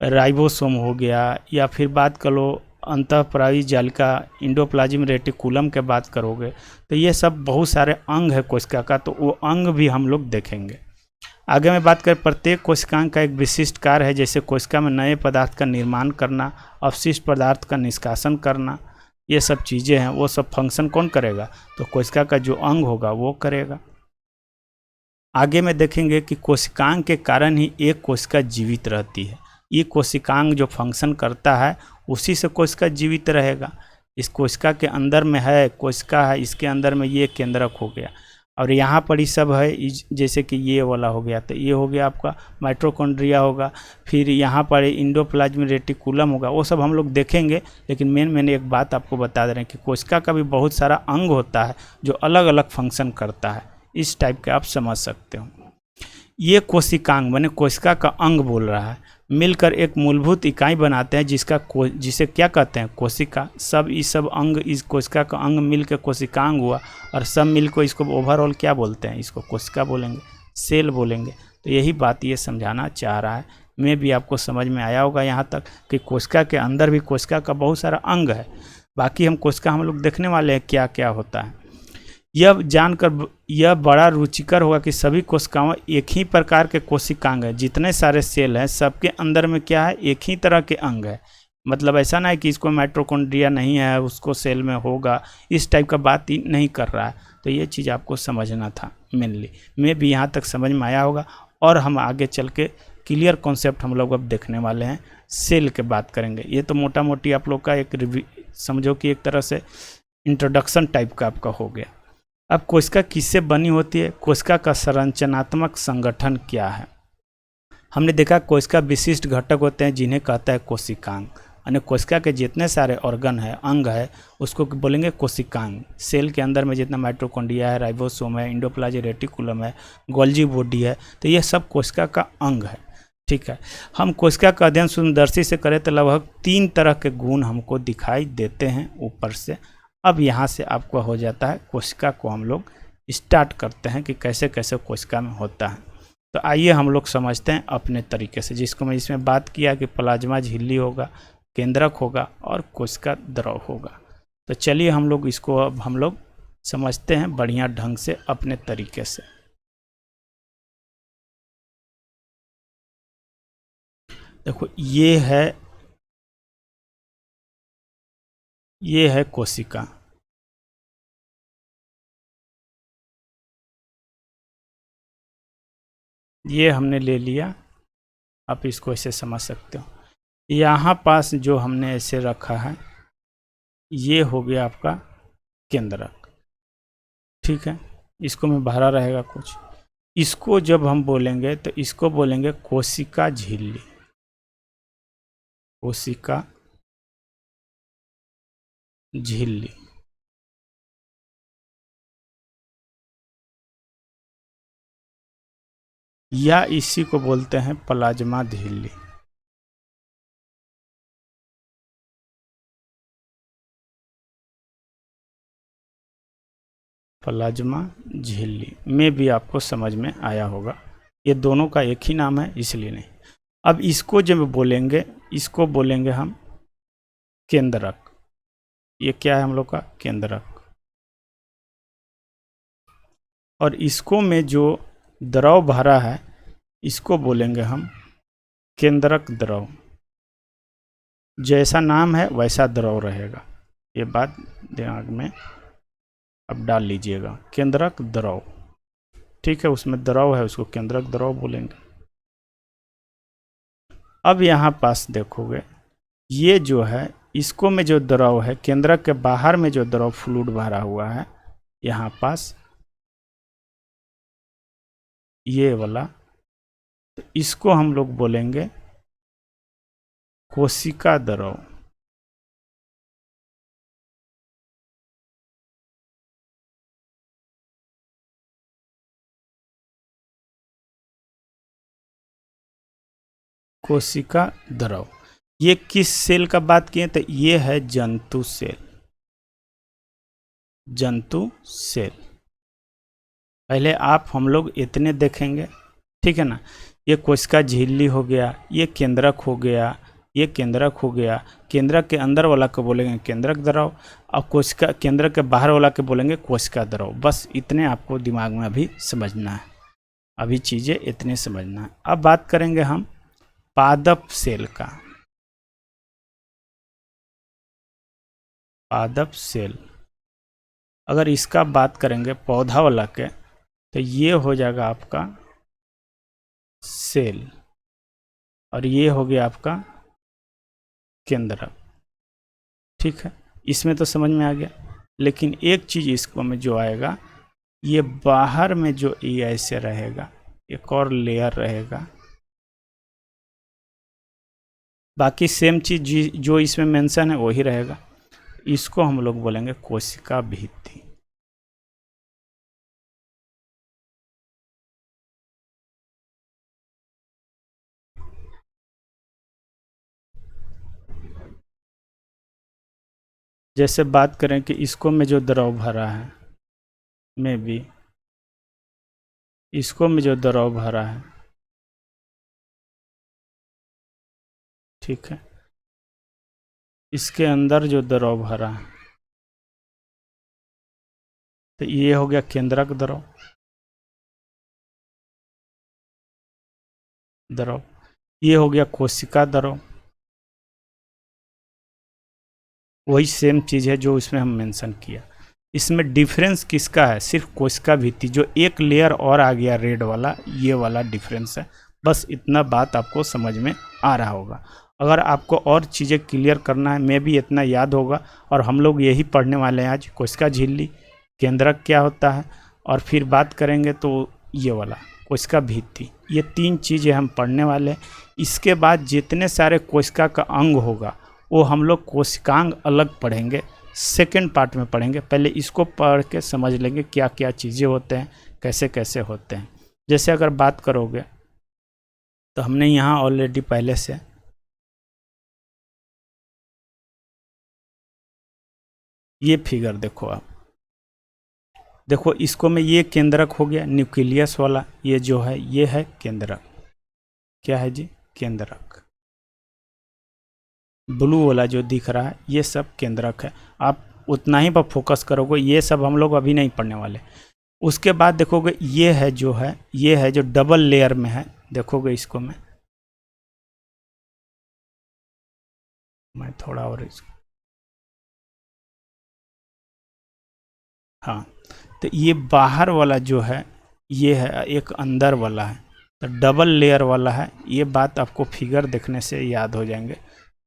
राइबोसोम हो गया, या फिर बात करो अंतःपरावी जालिका एंडोप्लाज्म रेटिकुलम के बात करोगे, तो ये सब बहुत सारे अंग है कोशिका का। तो वो अंग भी हम लोग देखेंगे। आगे में बात करें, प्रत्येक कोशिकांग का एक विशिष्ट कार्य है, जैसे कोशिका में नए पदार्थ का निर्माण करना, अपशिष्ट पदार्थ का निष्कासन करना, ये सब चीज़ें हैं। वो सब फंक्शन कौन करेगा, तो कोशिका का जो अंग होगा वो करेगा। आगे में देखेंगे कि कोशिकांग के कारण ही एक कोशिका जीवित रहती है। ये कोशिकांग जो फंक्शन करता है उसी से कोशिका जीवित रहेगा। इस कोशिका के अंदर में है, कोशिका है, इसके अंदर में ये केंद्रक हो गया, और यहाँ पर ही सब है, जैसे कि ये वाला हो गया, तो ये हो गया आपका माइटोकॉन्ड्रिया होगा। फिर यहाँ पर एंडोप्लाज्म रेटिकुलम होगा, वो सब हम लोग देखेंगे। लेकिन मेन एक बात आपको बता दे रहे हैं कि कोशिका का भी बहुत सारा अंग होता है जो अलग अलग फंक्शन करता है। इस टाइप के आप समझ सकते हो। ये कोशिकांग माने कोशिका का अंग बोल रहा है, मिलकर एक मूलभूत इकाई बनाते हैं जिसे क्या कहते हैं, कोशिका। सब इस सब अंग इस कोशिका का अंग मिलकर कोशिकांग हुआ, और सब मिलकर इसको ओवरऑल क्या बोलते हैं, इसको कोशिका बोलेंगे, सेल बोलेंगे। तो यही बात ये समझाना चाह रहा है। मैं भी आपको समझ में आया होगा यहाँ तक कि कोशिका के अंदर भी कोशिका का बहुत सारा अंग है। बाकी हम कोशिका हम लोग देखने वाले हैं क्या क्या होता है। यह जानकर यह बड़ा रुचिकर होगा कि सभी कोशिकाओं एक ही प्रकार के कोशिकांग हैं। जितने सारे सेल हैं सबके अंदर में क्या है, एक ही तरह के अंग है। मतलब ऐसा ना है कि इसको माइटोकॉन्ड्रिया नहीं है उसको सेल में होगा, इस टाइप का बात ही नहीं कर रहा है। तो ये चीज़ आपको समझना था मेनली। मैं भी यहाँ तक समझ में आया होगा। और हम आगे चल के क्लियर कॉन्सेप्ट हम लोग अब देखने वाले हैं, सेल के बात करेंगे। ये तो मोटा मोटी आप लोग का एक समझो कि एक तरह से इंट्रोडक्शन टाइप का आपका हो गया। अब कोशिका किससे बनी होती है, कोशिका का संरचनात्मक संगठन क्या है। हमने देखा कोशिका विशिष्ट घटक होते हैं जिन्हें कहता है कोशिकांग। यानी कोशिका के जितने सारे ऑर्गन है, अंग है, उसको बोलेंगे कोशिकांग। सेल के अंदर में जितना माइटोकॉन्ड्रिया है, राइबोसोम है, एंडोप्लाज्म रेटिकुलम है, गोल्जी बॉडी है, तो ये सब कोशिका का अंग है। ठीक है। हम कोशिका का अध्ययन सूक्ष्मदर्शी से करें तो लगभग 3 तरह के गुण हमको दिखाई देते हैं ऊपर से। अब यहाँ से आपको हो जाता है, कोशिका को हम लोग स्टार्ट करते हैं कि कैसे कैसे कोशिका में होता है। तो आइए हम लोग समझते हैं अपने तरीके से, जिसको मैं इसमें बात किया कि प्लाज्मा झिल्ली होगा, केंद्रक होगा और कोशिका द्रव होगा। तो चलिए हम लोग इसको अब हम लोग समझते हैं बढ़िया ढंग से अपने तरीके से। देखो ये है कोशिका। ये हमने ले लिया, आप इसको ऐसे समझ सकते हो। यहाँ पास जो हमने ऐसे रखा है ये हो गया आपका केंद्रक। ठीक है, इसको में भरा रहेगा कुछ। इसको जब हम बोलेंगे तो इसको बोलेंगे कोशिका झिल्ली। कोशिका झिल्ली। या इसी को बोलते हैं प्लाज्मा झिल्ली। प्लाज्मा झिल्ली में भी आपको समझ में आया होगा, ये दोनों का एक ही नाम है इसलिए नहीं। अब इसको जब बोलेंगे, इसको बोलेंगे हम केंद्रक। ये क्या है हम लोग का केंद्रक। और इसको में जो द्रव भरा है इसको बोलेंगे हम केंद्रक द्रव। जैसा नाम है वैसा द्रव रहेगा, ये बात दिमाग में अब डाल लीजिएगा। केंद्रक द्रव, ठीक है, उसमें द्रव है उसको केंद्रक द्रव बोलेंगे। अब यहाँ पास देखोगे ये जो है, इसको में जो द्रव है, केंद्रक के बाहर में जो द्रव फ्लूइड भरा हुआ है यहाँ पास ये वाला, तो इसको हम लोग बोलेंगे कोशिका द्रव, कोशिका द्रव। ये किस सेल का बात किए? तो ये है जंतु सेल, जंतु सेल। पहले आप हम लोग इतने देखेंगे, ठीक है ना। ये कोशिका झिल्ली हो गया, ये केंद्रक हो गया, ये केंद्रक हो गया। केंद्रक के अंदर वाला को बोलेंगे केंद्रक द्रव, और कोशिका केंद्रक के बाहर वाला के बोलेंगे कोशिका द्रव। बस इतने आपको दिमाग में अभी समझना है, अभी चीज़ें इतने समझना है। अब बात करेंगे हम पादप सेल का। पादप सेल, अगर इसका बात करेंगे पौधा वाला के, तो ये हो जाएगा आपका सेल, और ये हो गया आपका केंद्रक, ठीक है। इसमें तो समझ में आ गया। लेकिन एक चीज़ इसको में जो आएगा, ये बाहर में जो ये ऐसे रहेगा, एक और लेयर रहेगा। बाकी सेम चीज़ जो इसमें मेंशन है वही रहेगा। इसको हम लोग बोलेंगे कोशिका भित्ति। जैसे बात करें कि इसको में जो द्रव भरा है, में भी इसको में जो द्रव भरा है, ठीक है, इसके अंदर जो द्रव भरा है, तो ये हो गया केंद्रक द्रव, द्रव। ये हो गया कोशिका द्रव। वही सेम चीज़ है जो इसमें हम मेंशन किया। इसमें डिफरेंस किसका है? सिर्फ कोशिका भित्ति, जो एक लेयर और आ गया रेड वाला, ये वाला डिफरेंस है। बस इतना बात आपको समझ में आ रहा होगा। अगर आपको और चीज़ें क्लियर करना है, मैं भी इतना याद होगा। और हम लोग यही पढ़ने वाले हैं आज, कोशिका झिल्ली, केंद्रक क्या होता है, और फिर बात करेंगे तो ये वाला कोशिका भित्ति। ये तीन चीज़ें हम पढ़ने वाले हैं। इसके बाद जितने सारे कोशिका का अंग होगा वो हम लोग कोशिकांग अलग पढ़ेंगे, सेकंड पार्ट में पढ़ेंगे। पहले इसको पढ़ के समझ लेंगे क्या क्या चीज़ें होते हैं, कैसे कैसे होते हैं। जैसे अगर बात करोगे तो हमने यहाँ ऑलरेडी पहले से ये फिगर देखो आप, देखो इसको में ये केंद्रक हो गया, न्यूक्लियस वाला, ये जो है ये है केंद्रक। क्या है जी? केंद्रक। ब्लू वाला जो दिख रहा है ये सब केंद्रक है। आप उतना ही पर फोकस करोगे, ये सब हम लोग अभी नहीं पढ़ने वाले। उसके बाद देखोगे ये है जो है, ये है जो डबल लेयर में है। देखोगे इसको मैं थोड़ा और हाँ, तो ये बाहर वाला जो है ये है, एक अंदर वाला है, तो डबल लेयर वाला है। ये बात आपको फिगर देखने से याद हो जाएंगे।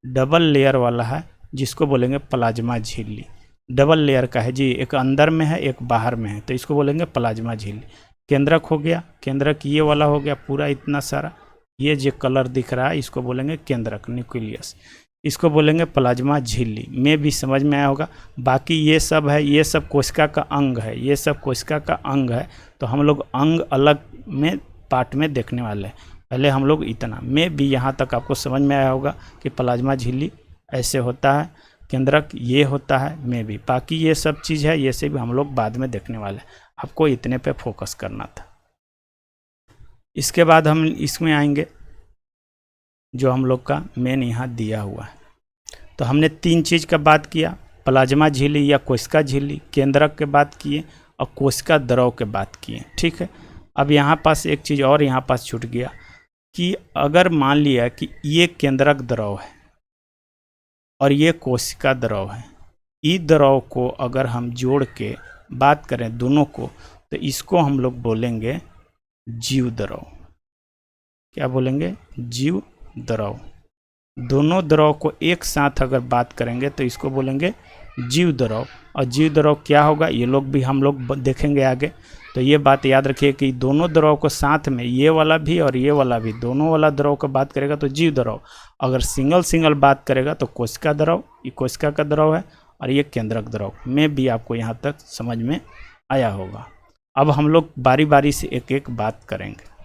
डबल लेयर वाला है जिसको बोलेंगे प्लाज्मा झिल्ली। डबल लेयर का है जी, एक अंदर में है एक बाहर में है, तो इसको बोलेंगे प्लाज्मा झिल्ली। केंद्रक हो गया, केंद्रक ये वाला हो गया पूरा इतना सारा, ये जो कलर दिख रहा है इसको बोलेंगे केंद्रक, न्यूक्लियस। इसको बोलेंगे प्लाज्मा झिल्ली। में भी समझ में आया होगा। बाकी ये सब है, ये सब कोशिका का अंग है, ये सब कोशिका का अंग है। तो हम लोग अंग अलग में पार्ट में देखने वाले हैं। पहले हम लोग इतना में भी यहाँ तक आपको समझ में आया होगा कि प्लाज्मा झिल्ली ऐसे होता है, केंद्रक ये होता है, में भी। बाकी ये सब चीज़ है, ये से भी हम लोग बाद में देखने वाले हैं। आपको इतने पे फोकस करना था। इसके बाद हम इसमें आएंगे जो हम लोग का मेन यहाँ दिया हुआ है। तो हमने तीन चीज़ का बात किया, प्लाज्मा झिल्ली या कोशिका झिल्ली, केंद्रक के बात किए और कोशिका द्रव के बात किए, ठीक है। अब यहाँ पास एक चीज़ और यहाँ पास छूट गया कि अगर मान लिया कि ये केंद्रक द्रव है और ये कोशिका द्रव है, इस द्रव को अगर हम जोड़ के बात करें दोनों को, तो इसको हम लोग बोलेंगे जीव द्रव। क्या बोलेंगे? जीव द्रव। दोनों द्रव को एक साथ अगर बात करेंगे तो इसको बोलेंगे जीव द्रव। और जीव द्रव क्या होगा ये लोग भी हम लोग देखेंगे आगे। तो ये बात याद रखिए कि दोनों द्रव को साथ में, ये वाला भी और ये वाला भी, दोनों वाला द्रव का बात करेगा तो जीव द्रव, अगर सिंगल सिंगल बात करेगा तो कोशिका द्रव, ये कोशिका का द्रव है, और ये केंद्रक द्रव में भी आपको यहाँ तक समझ में आया होगा। अब हम लोग बारी बारी से एक एक बात करेंगे।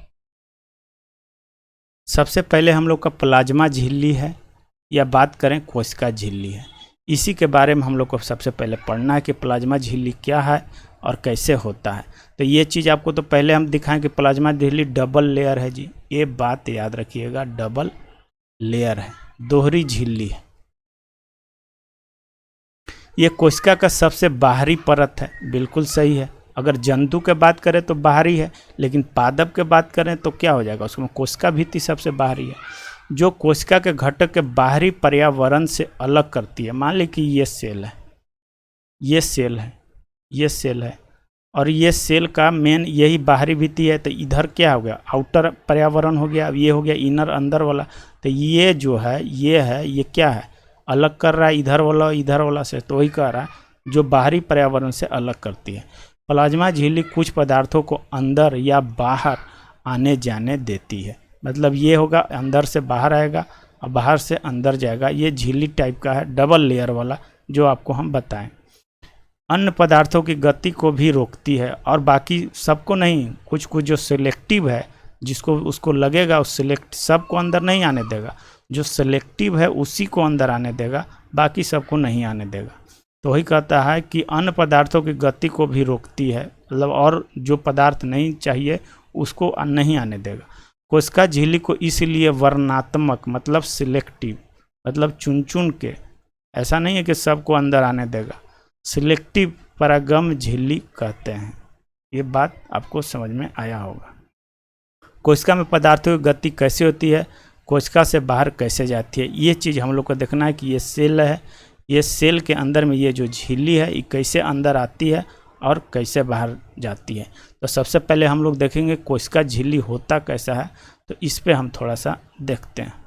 सबसे पहले हम लोग का प्लाज्मा झिल्ली है, या बात करें कोशिका झिल्ली है। इसी के बारे में हम लोग को सबसे पहले पढ़ना है कि प्लाज्मा झिल्ली क्या है और कैसे होता है। तो ये चीज़ आपको तो पहले हम दिखाएं कि प्लाज्मा झिल्ली डबल लेयर है जी, ये बात याद रखिएगा, डबल लेयर है, दोहरी झिल्ली है। ये कोशिका का सबसे बाहरी परत है, बिल्कुल सही है। अगर जंतु के बात करें तो बाहरी है, लेकिन पादप के बात करें तो क्या हो जाएगा, उसमें कोशिका भित्ति सबसे बाहरी है, जो कोशिका के घटक के बाहरी पर्यावरण से अलग करती है। मान ली कि ये सेल है, ये सेल है, ये सेल है, और ये सेल का मेन यही बाहरी भित्ति है। तो इधर क्या हो गया, आउटर पर्यावरण हो गया, अब ये हो गया इनर, अंदर वाला। तो ये जो है, ये क्या है, अलग कर रहा है इधर वाला से। तो वही कह रहा है जो बाहरी पर्यावरण से अलग करती है। प्लाज्मा झिल्ली कुछ पदार्थों को अंदर या बाहर आने जाने देती है। मतलब ये होगा अंदर से बाहर आएगा और बाहर से अंदर जाएगा। ये झिल्ली टाइप का है, डबल लेयर वाला, जो आपको हम बताएं। अन्य पदार्थों की गति को भी रोकती है, और बाकी सबको नहीं, कुछ कुछ जो सिलेक्टिव है, जिसको उसको लगेगा उस सिलेक्ट, सबको अंदर नहीं आने देगा। जो सिलेक्टिव है उसी को अंदर आने देगा, बाकी सबको नहीं आने देगा। तो वही कहता है कि अन्य पदार्थों की गति को भी रोकती है, मतलब और जो पदार्थ नहीं चाहिए उसको नहीं आने देगा। कोशिका झिल्ली को इसलिए वर्णनात्मक, मतलब सिलेक्टिव, मतलब चुन चुन के, ऐसा नहीं है कि सबको अंदर आने देगा, सिलेक्टिव परागम झिल्ली कहते हैं। ये बात आपको समझ में आया होगा। कोशिका में पदार्थों की गति कैसे होती है, कोशिका से बाहर कैसे जाती है, ये चीज़ हम लोग को देखना है कि ये सेल है, ये सेल के अंदर में ये जो झिल्ली है ये कैसे अंदर आती है और कैसे बाहर जाती है। तो सबसे पहले हम लोग देखेंगे कोशिका झिल्ली होता कैसा है, तो इस पे हम थोड़ा सा देखते हैं।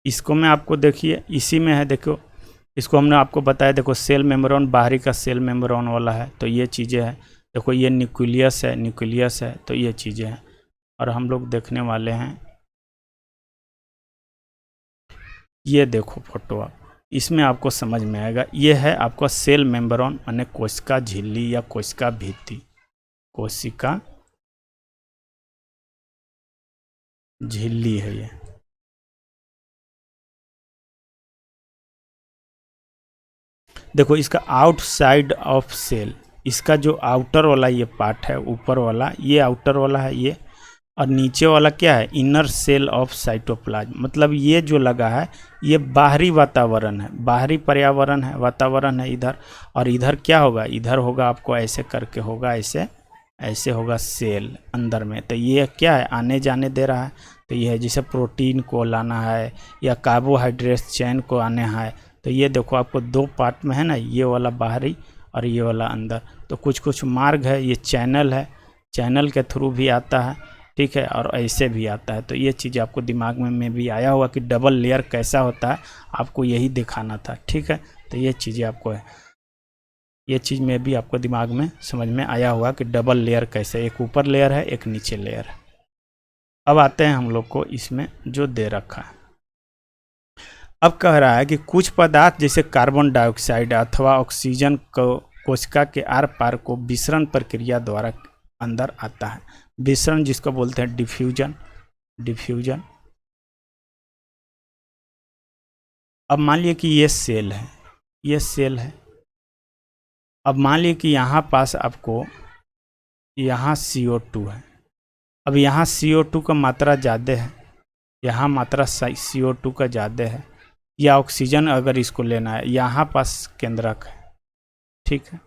इसको मैं आपको, देखिए इसी में है, देखो इसको हमने आपको बताया, देखो सेल मेम्ब्रेन, बाहरी का सेल मेम्ब्रेन वाला है, तो ये चीज़ें हैं। देखो ये न्यूक्लियस है, न्यूक्लियस है, तो ये चीज़ें हैं। और हम लोग देखने वाले हैं, ये देखो फोटो, आप इसमें आपको समझ में आएगा। ये है आपका सेल मेम्ब्रेन, यानी कोशिका झिल्ली या कोशिका भित्ति, कोशिका झिल्ली है ये। देखो इसका आउटसाइड ऑफ सेल, इसका जो आउटर वाला ये पार्ट है, ऊपर वाला ये आउटर वाला है ये, और नीचे वाला क्या है, इनर सेल ऑफ साइटोप्लाज्म। मतलब ये जो लगा है ये बाहरी वातावरण है, बाहरी पर्यावरण है, वातावरण है इधर। और इधर क्या होगा, इधर होगा आपको ऐसे करके होगा, ऐसे ऐसे होगा सेल अंदर में। तो ये क्या है, आने जाने दे रहा है। तो ये है जैसे प्रोटीन को लाना है या कार्बोहाइड्रेट चैन को आने है। तो ये देखो आपको दो पार्ट में है ना, ये वाला बाहरी और ये वाला अंदर। तो कुछ कुछ मार्ग है, ये चैनल है, चैनल के थ्रू भी आता है, ठीक है, और ऐसे भी आता है। तो ये चीज़ आपको दिमाग में भी आया होगा कि डबल लेयर कैसा होता है, आपको यही दिखाना था, ठीक है। तो ये चीज़ें आपको है, ये चीज़ में भी आपको दिमाग में समझ में आया होगा कि डबल लेयर कैसे, एक ऊपर लेयर है एक नीचे लेयर है। अब आते हैं हम लोग को इसमें जो दे रखा है। अब कह रहा है कि कुछ पदार्थ जैसे कार्बन डाइऑक्साइड अथवा ऑक्सीजन को कोशिका के आर पार को विसरण प्रक्रिया द्वारा अंदर आता है। विसरण जिसको बोलते हैं डिफ्यूजन, डिफ्यूजन। अब मान लिया कि ये सेल है, ये सेल है। अब मान लिया कि यहाँ पास आपको यहाँ CO2 है। अब यहाँ CO2 का मात्रा ज़्यादा है, यहाँ मात्रा CO2 का ज़्यादा है, या ऑक्सीजन अगर इसको लेना है, यहाँ पास केंद्रक है, ठीक है।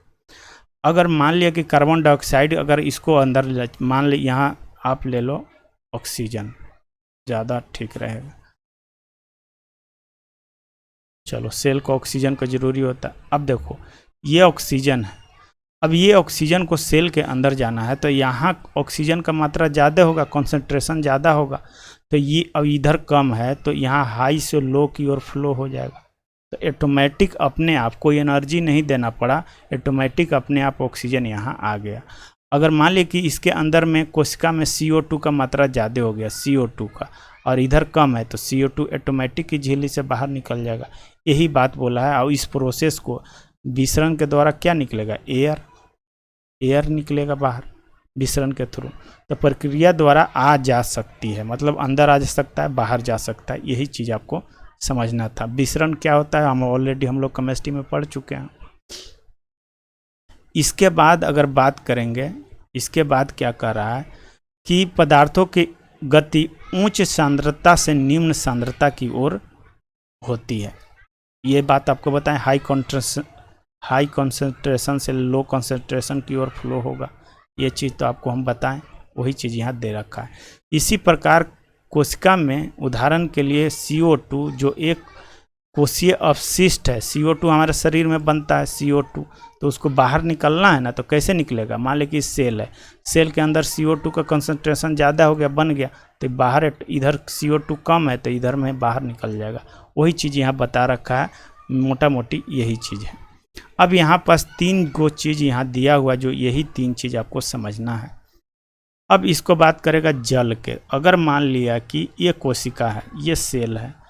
अगर मान लिया कि कार्बन डाइऑक्साइड अगर इसको अंदर, मान ली यहाँ आप ले लो ऑक्सीजन, ज़्यादा ठीक रहेगा। चलो सेल को ऑक्सीजन का ज़रूरी होता है। अब देखो ये ऑक्सीजन है। अब ये ऑक्सीजन को सेल के अंदर जाना है तो यहाँ ऑक्सीजन का मात्रा ज़्यादा होगा, कॉन्सेंट्रेशन ज़्यादा होगा, तो ये अब इधर कम है तो यहाँ हाई से लो की ओर फ्लो हो जाएगा। तो ऑटोमेटिक अपने आप कोई एनर्जी नहीं देना पड़ा, ऑटोमेटिक अपने आप ऑक्सीजन यहाँ आ गया। अगर मान लीजिए कि इसके अंदर में कोशिका में CO2 का मात्रा ज़्यादा हो गया, CO2 का, और इधर कम है तो CO2 ऑटोमेटिक की झिल्ली से बाहर निकल जाएगा। यही बात बोला है। और इस प्रोसेस को विसरण के द्वारा क्या निकलेगा, एयर निकलेगा बाहर विसरण के थ्रू। तो प्रक्रिया द्वारा आ जा सकती है, मतलब अंदर आ जा सकता है, बाहर जा सकता है। यही चीज़ आपको समझना था। विसरण क्या होता है हम लोग केमिस्ट्री में पढ़ चुके हैं। इसके बाद अगर बात करेंगे, इसके बाद क्या कर रहा है कि पदार्थों की गति उच्च सांद्रता से निम्न सांद्रता की ओर होती है। ये बात आपको बताएं, हाई कॉन्सेंट्रेशन से लो कॉन्सेंट्रेशन की ओर फ्लो होगा। ये चीज़ तो आपको हम बताएं, वही चीज़ यहाँ दे रखा है। इसी प्रकार कोशिका में उदाहरण के लिए CO2 जो एक कोशीय अपशिष्ट है, CO2 हमारे शरीर में बनता है CO2, तो उसको बाहर निकलना है ना, तो कैसे निकलेगा। मान लीजिए कि सेल है, सेल के अंदर CO2 का कंसंट्रेशन ज़्यादा हो गया, बन गया, तो बाहर इधर CO2 कम है तो इधर में बाहर निकल जाएगा। वही चीज़ यहाँ बता रखा है, मोटा मोटी यही चीज़ है। अब यहाँ पास 3 गो चीज़ यहाँ दिया हुआ, जो यही 3 चीज़ आपको समझना है। अब इसको बात करेगा जल के। अगर मान लिया कि ये कोशिका है, ये सेल है,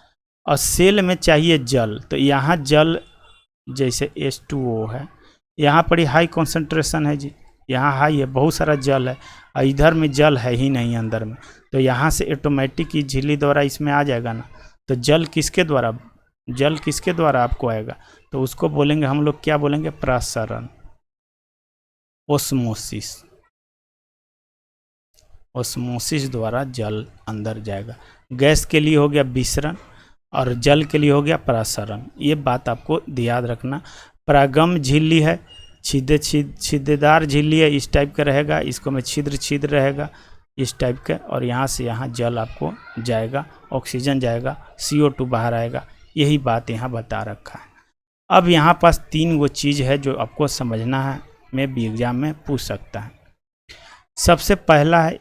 और सेल में चाहिए जल, तो यहाँ जल जैसे H2O है, यहाँ पर ही हाई कॉन्सेंट्रेशन है जी, यहाँ हाई है, बहुत सारा जल है, और इधर में जल है ही नहीं अंदर में, तो यहाँ से ऑटोमेटिक ही झिल्ली द्वारा इसमें आ जाएगा ना। तो जल किसके द्वारा आपको आएगा, तो उसको बोलेंगे हम लोग, क्या बोलेंगे, प्रसरण, ओस्मोसिस द्वारा जल अंदर जाएगा। गैस के लिए हो गया विसरण और जल के लिए हो गया प्रसरण। ये बात आपको याद रखना। परागम झिल्ली है, छिद्रदार झिल्ली है, इस टाइप का रहेगा, इसको में छिद्र रहेगा इस टाइप का, और यहाँ से यहाँ जल आपको जाएगा, ऑक्सीजन जाएगा, CO2 बाहर आएगा। यही बात यहाँ बता रखा है। अब यहाँ पास 3 वो चीज़ है जो आपको समझना है, मैं भी एग्जाम में पूछ सकता है। सबसे पहला है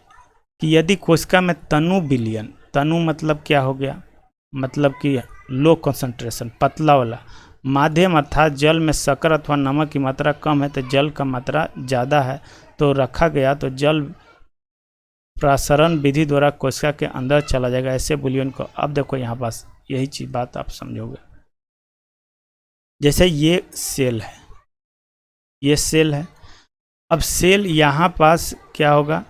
कि यदि कोशिका में तनु विलयन, तनु मतलब क्या हो गया, मतलब कि लो कंसंट्रेशन, पतला वाला, माध्यम अर्थात जल में शक्कर अथवा नमक की मात्रा कम है तो जल का मात्रा ज़्यादा है तो रखा गया, तो जल प्रसरण विधि द्वारा कोशिका के अंदर चला जाएगा, ऐसे विलयन को। अब देखो यहाँ पास यही चीज़ बात आप समझोगे। जैसे ये सेल है, ये सेल है, अब सेल यहाँ पास क्या होगा,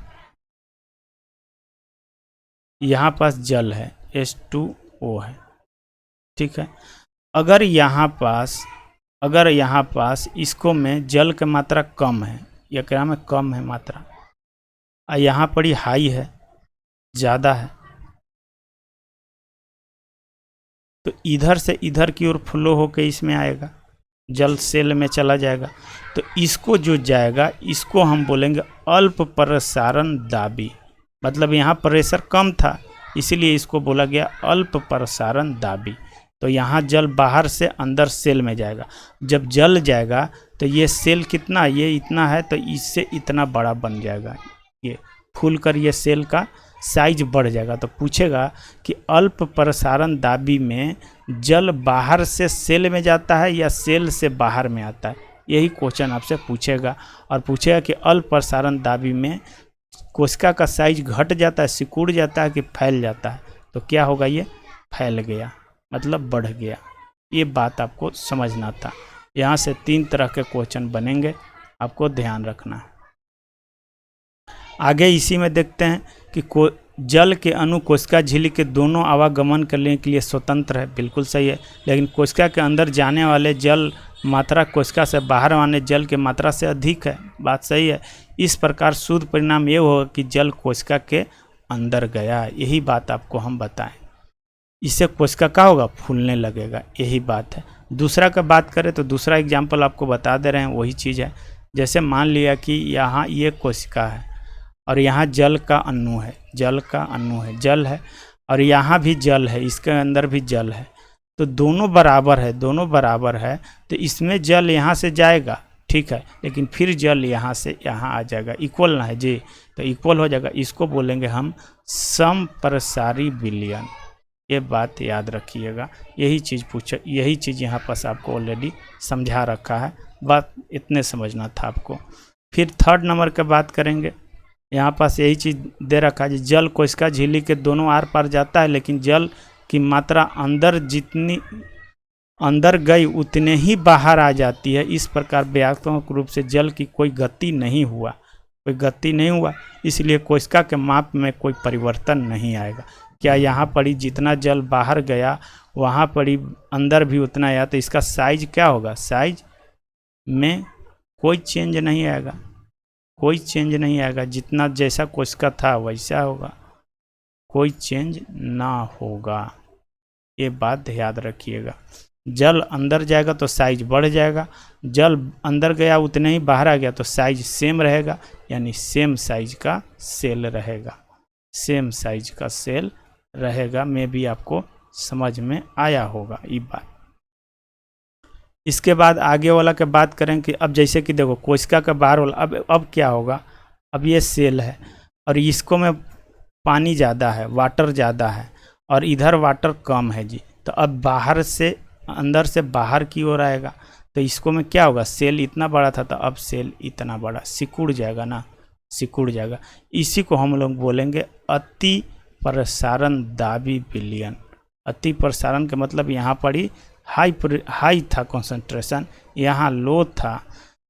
यहाँ पास जल है, H2O है, ठीक है। अगर यहाँ पास इसको में जल की मात्रा कम है, या क्या में कम है मात्रा, और यहाँ पर ही हाई है, ज़्यादा है, तो इधर से इधर की ओर फ्लो होकर इसमें आएगा, जल सेल में चला जाएगा। तो इसको जो जाएगा, इसको हम बोलेंगे अल्प प्रसारण दाबी, मतलब यहाँ प्रेशर कम था इसीलिए इसको बोला गया अल्प प्रसारण दाबी। तो यहाँ जल बाहर से अंदर सेल में जाएगा। जब जल जाएगा तो ये सेल कितना, ये इतना है तो इससे इतना बड़ा बन जाएगा, ये फूल कर ये सेल का साइज बढ़ जाएगा। तो पूछेगा कि अल्प प्रसारण दाबी में जल बाहर से सेल में जाता है या सेल से बाहर में आता है, यही क्वेश्चन आपसे पूछेगा। और पूछेगा कि अल्प प्रसारण दाबी में कोशिका का साइज घट जाता है, सिकुड़ जाता है कि फैल जाता है, तो क्या होगा, ये फैल गया, मतलब बढ़ गया। ये बात आपको समझना था। यहाँ से 3 तरह के क्वेश्चन बनेंगे, आपको ध्यान रखना है। आगे इसी में देखते हैं कि जल के अणु कोशिका झिल्ली के दोनों आवागमन करने के लिए स्वतंत्र है, बिल्कुल सही है, लेकिन कोशिका के अंदर जाने वाले जल मात्रा कोशिका से बाहर आने जल के मात्रा से अधिक है, बात सही है। इस प्रकार शुद्ध परिणाम ये होगा कि जल कोशिका के अंदर गया, यही बात आपको हम बताएं। इससे कोशिका का होगा, फूलने लगेगा, यही बात है। दूसरा का बात करें तो दूसरा एग्जाम्पल आपको बता दे रहे हैं, वही चीज़ है। जैसे मान लिया कि यहाँ ये कोशिका है और यहाँ जल का अणु है, जल है, और यहाँ भी जल है, इसके अंदर भी जल है। तो दोनों बराबर है, दोनों बराबर है, तो इसमें जल यहाँ से जाएगा, ठीक है, लेकिन फिर जल यहाँ से यहाँ आ जाएगा, इक्वल ना है जी, तो इक्वल हो जाएगा। इसको बोलेंगे हम समप्रसारी विलयन। ये बात याद रखिएगा, यही चीज़ पूछा, यही चीज़ यहाँ पास आपको ऑलरेडी समझा रखा है, बात इतने समझना था आपको। फिर थर्ड नंबर की बात करेंगे, यहाँ पास यही चीज़ दे रखा है, जल कोशिका झिल्ली के दोनों आर पार जाता है, लेकिन जल की मात्रा अंदर जितनी अंदर गई उतने ही बाहर आ जाती है। इस प्रकार व्यापक रूप से जल की कोई गति नहीं हुआ, कोई गति नहीं हुआ, इसलिए कोशिका के माप में कोई परिवर्तन नहीं आएगा। क्या यहाँ पर जितना जल बाहर गया वहाँ पर अंदर भी उतना आया, तो इसका साइज क्या होगा, साइज में कोई चेंज नहीं आएगा, कोई चेंज नहीं आएगा, जितना जैसा कोशिका था वैसा होगा, कोई चेंज ना होगा। ये बात याद रखिएगा। जल अंदर जाएगा तो साइज बढ़ जाएगा, जल अंदर गया उतने ही बाहर आ गया तो साइज सेम रहेगा, यानी सेम साइज का सेल रहेगा, सेम साइज का सेल रहेगा। में भी आपको समझ में आया होगा ये बात। इसके बाद आगे वाला के बात करें कि अब जैसे कि देखो कोशिका का बाहर वाला, अब क्या होगा, अब ये सेल है और इसको में पानी ज़्यादा है, वाटर ज़्यादा है, और इधर वाटर कम है जी, तो अब बाहर से अंदर से बाहर की ओर आएगा, तो इसको में क्या होगा, सेल इतना बड़ा था तो अब सेल इतना बड़ा, सिकुड़ जाएगा ना, सिकुड़ जाएगा। इसी को हम लोग बोलेंगे अति प्रसारण दाबी विलयन। अति प्रसारण का मतलब यहाँ पर ही हाई था कॉन्सेंट्रेशन, यहाँ लो था,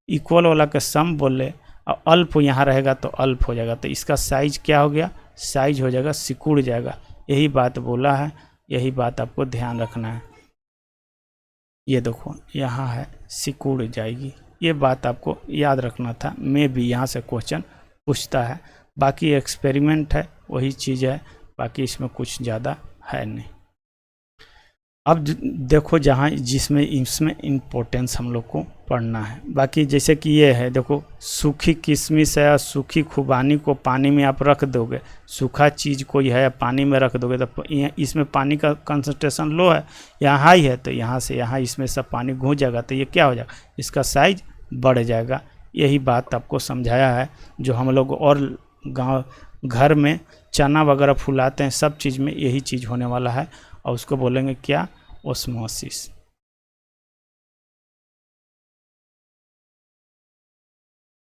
इक्वल वाला के सम बोले, और अल्प यहाँ रहेगा तो अल्प हो जाएगा, तो इसका साइज क्या हो गया, साइज हो जाएगा, सिकुड़ जाएगा। यही बात बोला है, यही बात आपको ध्यान रखना है। ये देखो यहाँ है, सिकुड़ जाएगी, ये बात आपको याद रखना था। मैं भी यहाँ से क्वेश्चन पूछता है, बाकी एक्सपेरिमेंट है वही चीज़ है, बाकी इसमें कुछ ज़्यादा है नहीं। अब देखो जहाँ जिसमें इसमें इम्पोर्टेंस हम लोग को पढ़ना है, बाकी जैसे कि ये है, देखो सूखी किशमिश है या सूखी खुबानी को पानी में आप रख दोगे, सूखा चीज़ कोई है पानी में रख दोगे तो इसमें पानी का कंसंट्रेशन लो है, यहाँ हाई है, तो यहाँ से यहाँ इसमें सब पानी घुस जाएगा, तो ये क्या हो जाएगा, इसका साइज बढ़ जाएगा। यही बात आपको समझाया है, जो हम लोग और गाँव घर में चना वगैरह फुलाते हैं, सब चीज़ में यही चीज़ होने वाला है, और उसको बोलेंगे क्या, ओस्मोसिस।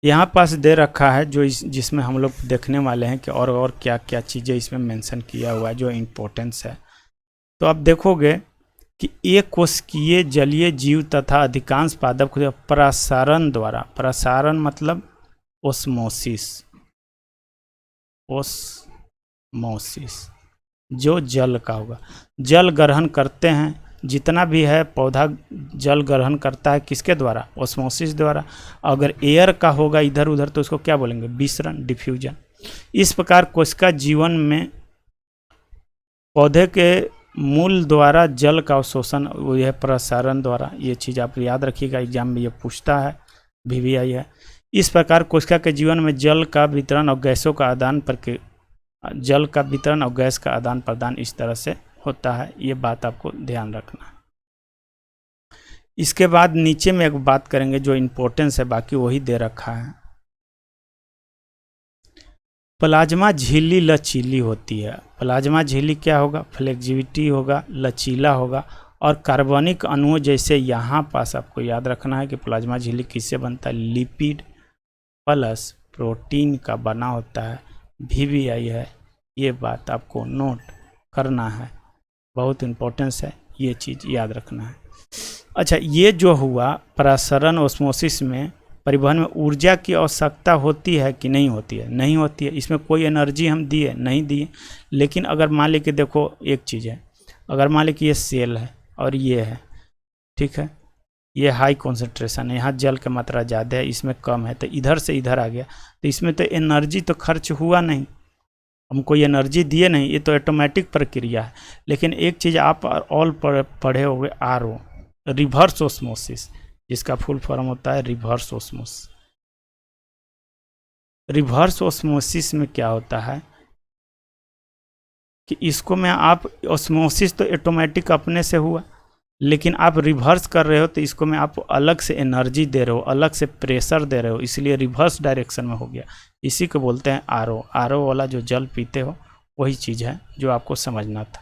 यहाँ पास दे रखा है जो जिसमें हम लोग देखने वाले हैं कि और क्या क्या चीज़ें इसमें मेंशन किया हुआ है जो इम्पोर्टेंस है। तो आप देखोगे कि एक कोशिकीय जलीय जीव तथा अधिकांश पादप प्रसारण द्वारा, प्रसारण मतलब ओस्मोसिस, ओस्मोसिस जो जल का होगा, जल ग्रहण करते हैं, जितना भी है पौधा जल ग्रहण करता है किसके द्वारा, ओस्मोसिस द्वारा। अगर एयर का होगा इधर उधर तो उसको क्या बोलेंगे, विसरण, डिफ्यूजन। इस प्रकार कोशिका जीवन में पौधे के मूल द्वारा जल का अवशोषण, यह प्रसारण द्वारा, ये चीज़ आप याद रखिएगा, एग्जाम में ये पूछता है, VVI है। इस प्रकार कोशिका के जीवन में जल का वितरण और गैसों का आदान प्रक्रिया, जल का वितरण और गैस का आदान प्रदान इस तरह से होता है, ये बात आपको ध्यान रखना है। इसके बाद नीचे में एक बात करेंगे जो इम्पोर्टेंस है, बाकी वही दे रखा है। प्लाज्मा झिल्ली लचीली होती है। प्लाज्मा झिल्ली क्या होगा, फ्लेक्सिबिलिटी होगा, लचीला होगा, और कार्बनिक अणुओं जैसे यहाँ पास आपको याद रखना है कि प्लाज्मा झिल्ली किससे बनता है, लिपिड प्लस प्रोटीन का बना होता है, VVI है, ये बात आपको नोट करना है, बहुत इम्पोर्टेंस है, ये चीज़ याद रखना है। अच्छा, ये जो हुआ प्रसारण ओस्मोसिस में परिवहन में ऊर्जा की आवश्यकता होती है कि नहीं होती है, नहीं होती है, इसमें कोई एनर्जी हम दिए नहीं दिए। लेकिन अगर मान ली कि देखो एक चीज़ है, अगर मान ली कि ये सेल है और ये है, ठीक है, ये हाई कॉन्सेंट्रेशन है, यहाँ जल की मात्रा ज़्यादा है, इसमें कम है, तो इधर से इधर आ गया, तो इसमें तो एनर्जी तो खर्च हुआ नहीं, हम कोई एनर्जी दिए नहीं, ये तो ऑटोमेटिक प्रक्रिया है। लेकिन एक चीज़ आप ऑल पढ़े हुए RO, रिवर्स ओस्मोसिस, जिसका फुल फॉर्म होता है रिवर्स ओस्मोसिस। रिवर्स ओस्मोसिस में क्या होता है कि इसको में आप, ओस्मोसिस तो ऑटोमेटिक अपने से हुआ, लेकिन आप रिवर्स कर रहे हो तो इसको में आप अलग से एनर्जी दे रहे हो, अलग से प्रेशर दे रहे हो, इसलिए रिवर्स डायरेक्शन में हो गया। इसी को बोलते हैं आरओ। आरओ वाला जो जल पीते हो वही चीज़ है जो आपको समझना था।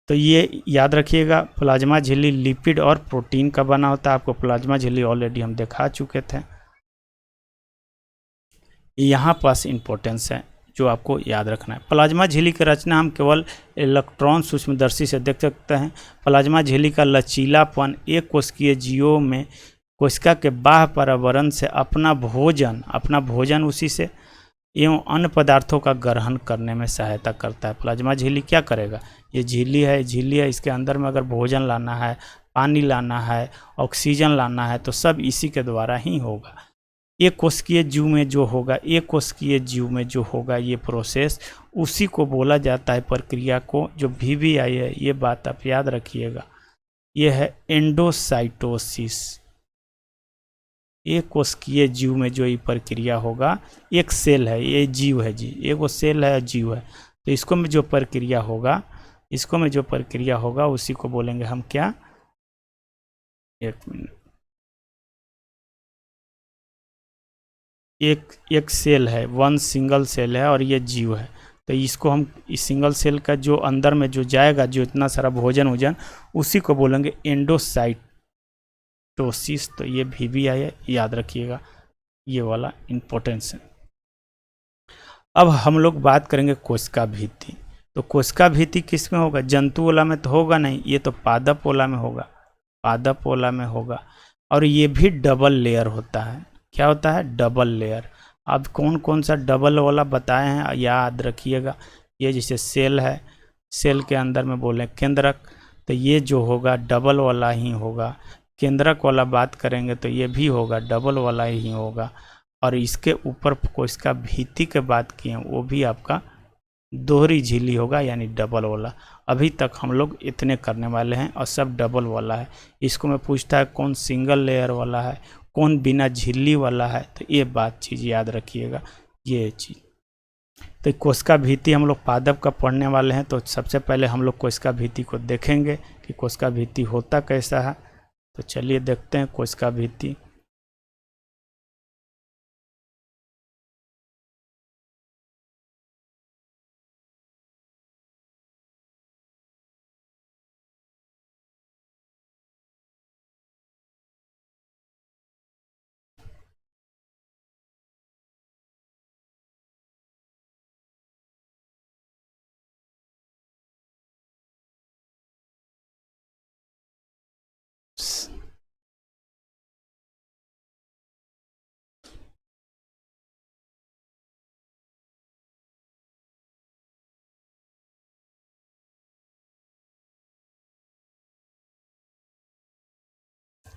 तो ये याद रखिएगा, प्लाज्मा झिल्ली लिपिड और प्रोटीन का बना होता है। आपको प्लाज्मा झिल्ली ऑलरेडी हम दिखा चुके थे। यहाँ पास इम्पोर्टेंस है जो आपको याद रखना है। प्लाज्मा झिल्ली की रचना हम केवल इलेक्ट्रॉन सूक्ष्मदर्शी से देख सकते हैं। प्लाज्मा झिल्ली का लचीलापन एक कोशिकीय जीवों में कोशिका के बाह्य पर्यावरण से अपना भोजन उसी से एवं अन्य पदार्थों का ग्रहण करने में सहायता करता है। प्लाज्मा झिल्ली क्या करेगा? ये झिल्ली है, इसके अंदर में अगर भोजन लाना है, पानी लाना है, ऑक्सीजन लाना है तो सब इसी के द्वारा ही होगा। एक कोशिकीय जीव में जो होगा ये प्रोसेस, उसी को बोला जाता है प्रक्रिया को, जो VBI है, ये बात आप याद रखिएगा, ये है एंडोसाइटोसिस। एक कोशिकीय जीव में जो ये प्रक्रिया होगा, एक सेल है, ये जीव है जी, एक वो सेल है, जीव है, तो इसको में जो प्रक्रिया होगा उसी को बोलेंगे हम क्या? एक मिनट। एक सेल है, वन सिंगल सेल है और ये जीव है, तो इसको हम इस सिंगल सेल का जो अंदर में जो जाएगा, जो इतना सारा भोजन उसी को बोलेंगे एंडोसाइटोसिस। तो ये VBI है, याद रखिएगा, ये वाला इम्पोर्टेंस है। अब हम लोग बात करेंगे कोशिका भित्ति। तो कोशिका भित्ति किस में होगा? जंतु ओला में तो होगा नहीं, ये तो पादप ओला में होगा। और ये भी डबल लेयर होता है। क्या होता है? Double layer. अब कौन कौन सा डबल वाला बताए हैं याद रखिएगा। ये जैसे सेल है, सेल के अंदर में बोले केंद्रक, तो ये जो होगा डबल वाला ही होगा। केंद्रक वाला बात करेंगे तो ये भी होगा, डबल वाला ही होगा। और इसके ऊपर कोशिका भित्ति के बात किए वो भी आपका दोहरी झिल्ली होगा, यानी डबल वाला। अभी तक हम लोग इतने करने वाले हैं और सब डबल वाला है। इसको मैं पूछता है कौन सिंगल लेयर वाला है, कौन बिना झिल्ली वाला है, तो ये बात चीज़ याद रखिएगा, ये चीज़। तो कोशिका भित्ति हम लोग पादप का पढ़ने वाले हैं, तो सबसे पहले हम लोग कोशिका भित्ति को देखेंगे कि कोशिका भित्ति होता कैसा है। तो चलिए देखते हैं कोशिका भित्ति।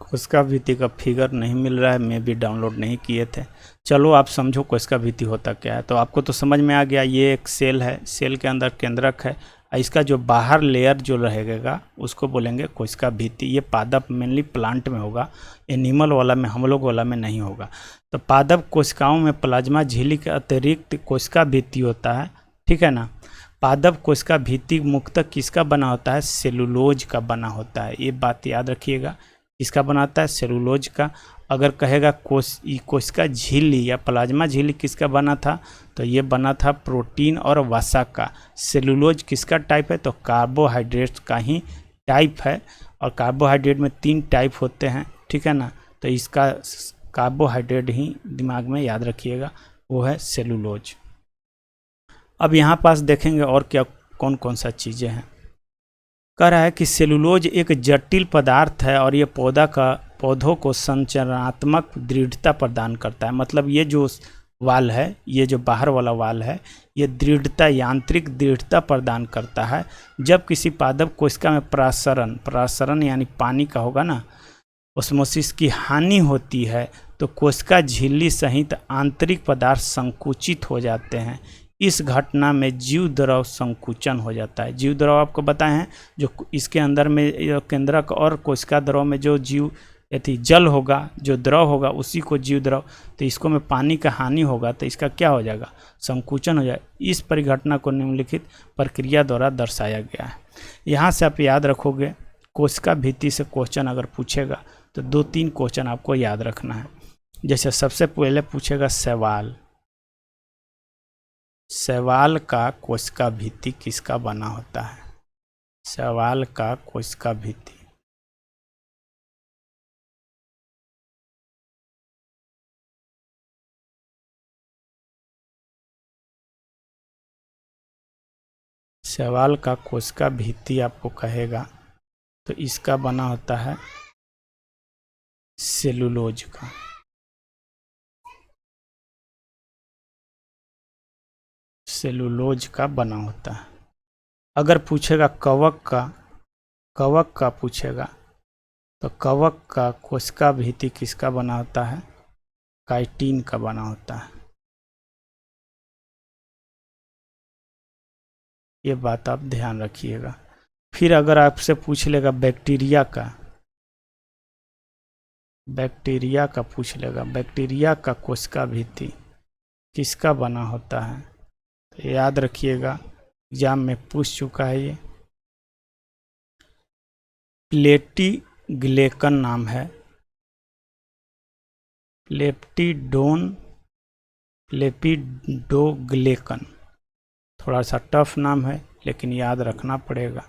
कोशिका भित्ति का फिगर नहीं मिल रहा है, मैं भी डाउनलोड नहीं किए थे। चलो आप समझो कोशिका भित्ति होता क्या है। तो आपको तो समझ में आ गया, ये एक सेल है, सेल के अंदर केंद्रक है, इसका जो बाहर लेयर जो रहेगा उसको बोलेंगे कोशिका भित्ति। ये पादप मेनली प्लांट में होगा, एनिमल वाला में, हम लोग वाला में नहीं होगा। तो पादप कोशिकाओं में प्लाज्मा झिल्ली के अतिरिक्त कोशिका भित्ति होता है, ठीक है ना। पादप कोशिका भित्ति मुख्यतः किसका बना होता है? सेलुलोज का बना होता है। ये बात याद रखिएगा, इसका बनाता है सेलुलोज का। अगर कहेगा कोशिका झिल्ली या प्लाज्मा झिल्ली किसका बना था, तो ये बना था प्रोटीन और वसा का। सेलुलोज किसका टाइप है? तो कार्बोहाइड्रेट्स का ही टाइप है, और कार्बोहाइड्रेट में 3 टाइप होते हैं, ठीक है ना। तो इसका कार्बोहाइड्रेट ही दिमाग में याद रखिएगा, वो है सेलुलोज। अब यहाँ पास देखेंगे और क्या कौन कौन सा चीज़ें हैं। कह रहा है कि सेलुलोज एक जटिल पदार्थ है और ये पौधों को संरचनात्मक दृढ़ता प्रदान करता है। मतलब ये जो वाल है, ये जो बाहर वाला वाल है, ये दृढ़ता, यांत्रिक दृढ़ता प्रदान करता है। जब किसी पादप कोशिका में प्रासरण यानी पानी का होगा ना, ऑस्मोसिस की हानि होती है, तो कोशिका झिल्ली सहित आंतरिक पदार्थ संकुचित हो जाते हैं। इस घटना में जीव द्रव संकुचन हो जाता है। जीव द्रव आपको बताए हैं, जो इसके अंदर में केंद्रक और कोशिका द्रव में जो जीव जल होगा, जो द्रव होगा, उसी को जीव द्रव। तो इसको में पानी का हानि होगा तो इसका क्या हो जाएगा? संकुचन हो जाए। इस परिघटना को निम्नलिखित प्रक्रिया द्वारा दर्शाया गया है। यहाँ से आप याद रखोगे कोशिका भित्ति से क्वेश्चन अगर पूछेगा तो 2-3 क्वेश्चन आपको याद रखना है। जैसे सबसे पहले पूछेगा शैवाल, शैवाल का कोशिका भित्ति किसका बना होता है? शैवाल का कोशिका भित्ति शैवाल का कोशिका भित्ति आपको कहेगा तो इसका बना होता है सेलुलोज का। सेलुलोज का बना होता है। अगर पूछेगा कवक का पूछेगा तो कवक का कोशिका भित्ति किसका बना होता है? काइटिन का बना होता है। ये बात आप ध्यान रखिएगा। फिर अगर आपसे पूछ लेगा बैक्टीरिया का पूछ लेगा, बैक्टीरिया का कोशिका भित्ति किसका बना होता है? तो याद रखिएगा, एग्जाम में पूछ चुका है ये। प्लेटिग्लेकन नाम है, लेपिडोग्लेकन। थोड़ा सा टफ नाम है लेकिन याद रखना पड़ेगा।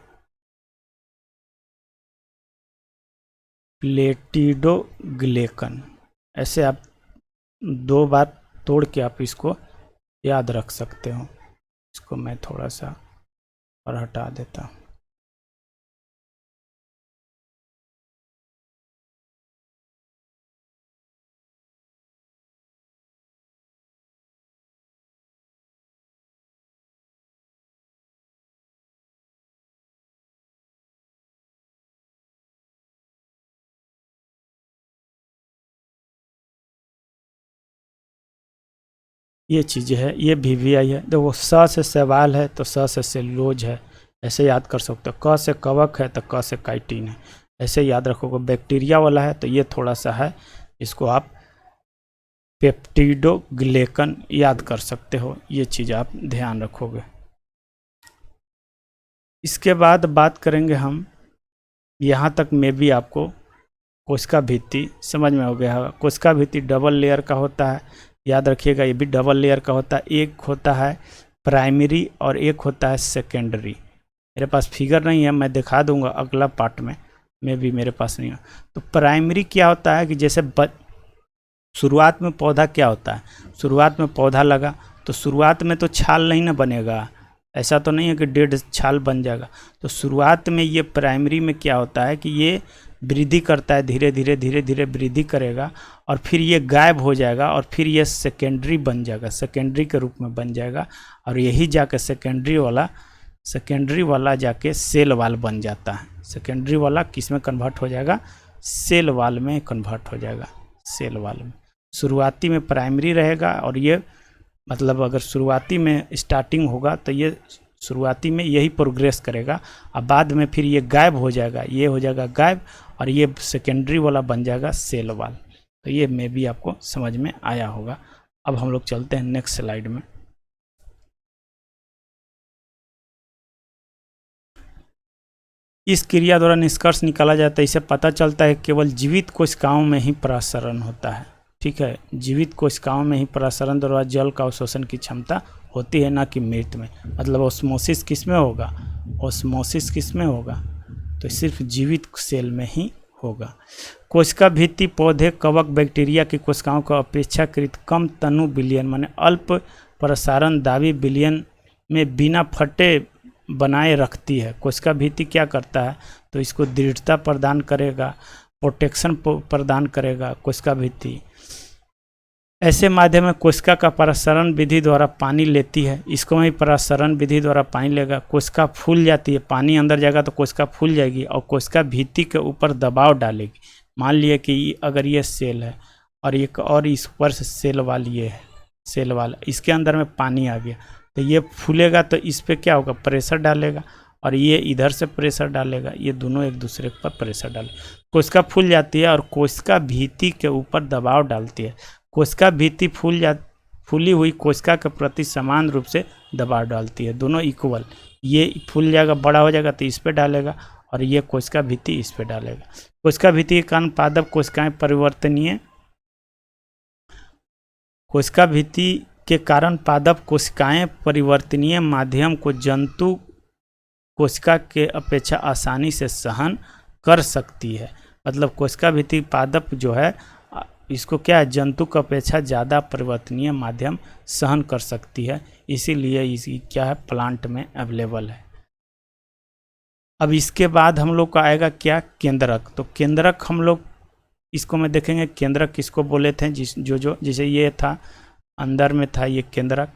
प्लेटिडोग्लेकन, ऐसे आप 2 बार तोड़ के आप इसको याद रख सकते हो। इसको मैं थोड़ा सा और हटा देता हूँ। ये चीज़ है, ये VVI है। देखो स से शैवाल है तो स से सेलुलोज है, ऐसे याद कर सकते हो। क से कवक है तो क से काइटिन है, ऐसे याद रखोगे। बैक्टीरिया वाला है तो ये थोड़ा सा है, इसको आप पेप्टिडोग्लेकन याद कर सकते हो। ये चीज़ आप ध्यान रखोगे। इसके बाद बात करेंगे हम, यहाँ तक में भी आपको कोशिका भित्ति समझ में हो गया। कोशिका भित्ति डबल लेयर का होता है, याद रखिएगा। ये भी डबल लेयर का होता है। एक होता है प्राइमरी और एक होता है सेकेंडरी। मेरे पास फिगर नहीं है, मैं दिखा दूंगा अगला पार्ट में भी मेरे पास नहीं है। तो प्राइमरी क्या होता है कि जैसे शुरुआत में पौधा क्या होता है, शुरुआत में पौधा लगा तो शुरुआत में तो छाल नहीं ना बनेगा, ऐसा तो नहीं है कि डेढ़ छाल बन जाएगा। तो शुरुआत में ये प्राइमरी में क्या होता है कि ये वृद्धि करता है, धीरे धीरे वृद्धि करेगा और फिर ये गायब हो जाएगा और फिर ये सेकेंडरी बन जाएगा, सेकेंडरी के रूप में बन जाएगा। और यही जाके सेकेंडरी वाला जाके सेल वाल बन जाता है। सेकेंडरी वाला किस में कन्वर्ट हो जाएगा? सेल वाल में कन्वर्ट हो जाएगा, सेल वाल में। शुरुआती में प्राइमरी रहेगा और ये मतलब अगर शुरुआती में स्टार्टिंग होगा तो ये शुरुआती में यही प्रोग्रेस करेगा और बाद में फिर ये गायब हो जाएगा, ये हो जाएगा गायब और ये सेकेंडरी वाला बन जाएगा सेल वाल। तो ये में भी आपको समझ में आया होगा। अब हम लोग चलते हैं नेक्स्ट स्लाइड में। इस क्रिया द्वारा निष्कर्ष निकाला जाता है, इससे पता चलता है केवल जीवित कोशिकाओं में ही परासरण होता है। ठीक है, जीवित कोशिकाओं में ही परासरण द्वारा जल का अवशोषण की क्षमता होती है, ना कि मृत में। मतलब ऑस्मोसिस किस में होगा? ऑस्मोसिस किस में होगा? तो सिर्फ जीवित सेल में ही होगा। कोशिका भित्ति पौधे, कवक, बैक्टीरिया की कोशिकाओं को अपेक्षाकृत कम तनु विलयन माने अल्प प्रसारण दावी विलयन में बिना फटे बनाए रखती है। कोशिका भित्ति क्या करता है? तो इसको दृढ़ता प्रदान करेगा, प्रोटेक्शन प्रदान करेगा कोशिका भित्ति। ऐसे माध्यम में कोशिका का परासरण विधि द्वारा पानी लेती है, इसको भी परासरण विधि द्वारा पानी लेगा। कोशिका फूल जाती है, पानी अंदर जाएगा तो कोशिका फूल जाएगी और कोशिका भित्ति के ऊपर दबाव डालेगी। मान लिया कि अगर ये सेल है और एक और इस पर से सेल वाल ये है, सेल वाल, इसके अंदर में पानी आ गया तो ये फूलेगा तो इस पर क्या होगा? प्रेशर डालेगा और ये इधर से प्रेशर डालेगा, ये दोनों एक दूसरे पर प्रेशर डाले। कोशिका फूल जाती है और कोशिका भित्ति के ऊपर दबाव डालती है। कोशिका भित्ति फूली हुई कोशिका के प्रति समान रूप से दबाव डालती है, दोनों इक्वल। ये फूल जाएगा, बड़ा हो जाएगा तो इस पे डालेगा और ये कोशिका भित्ति इस पे डालेगा। कोशिका भित्ति के कारण पादप कोशिकाएं परिवर्तनीय, कोशिका भित्ति के कारण पादप कोशिकाएं परिवर्तनीय माध्यम को जंतु कोशिका के अपेक्षा आसानी से सहन कर सकती है। मतलब कोशिका भित्ति पादप जो है इसको क्या है, जंतु की अपेक्षा ज़्यादा परिवर्तनीय माध्यम सहन कर सकती है, इसीलिए इसकी क्या है, प्लांट में अवेलेबल है। अब इसके बाद हम लोग का आएगा क्या, केंद्रक। तो केंद्रक हम लोग इसको में देखेंगे, केंद्रक किसको बोले थे, जैसे ये था अंदर में था ये केंद्रक,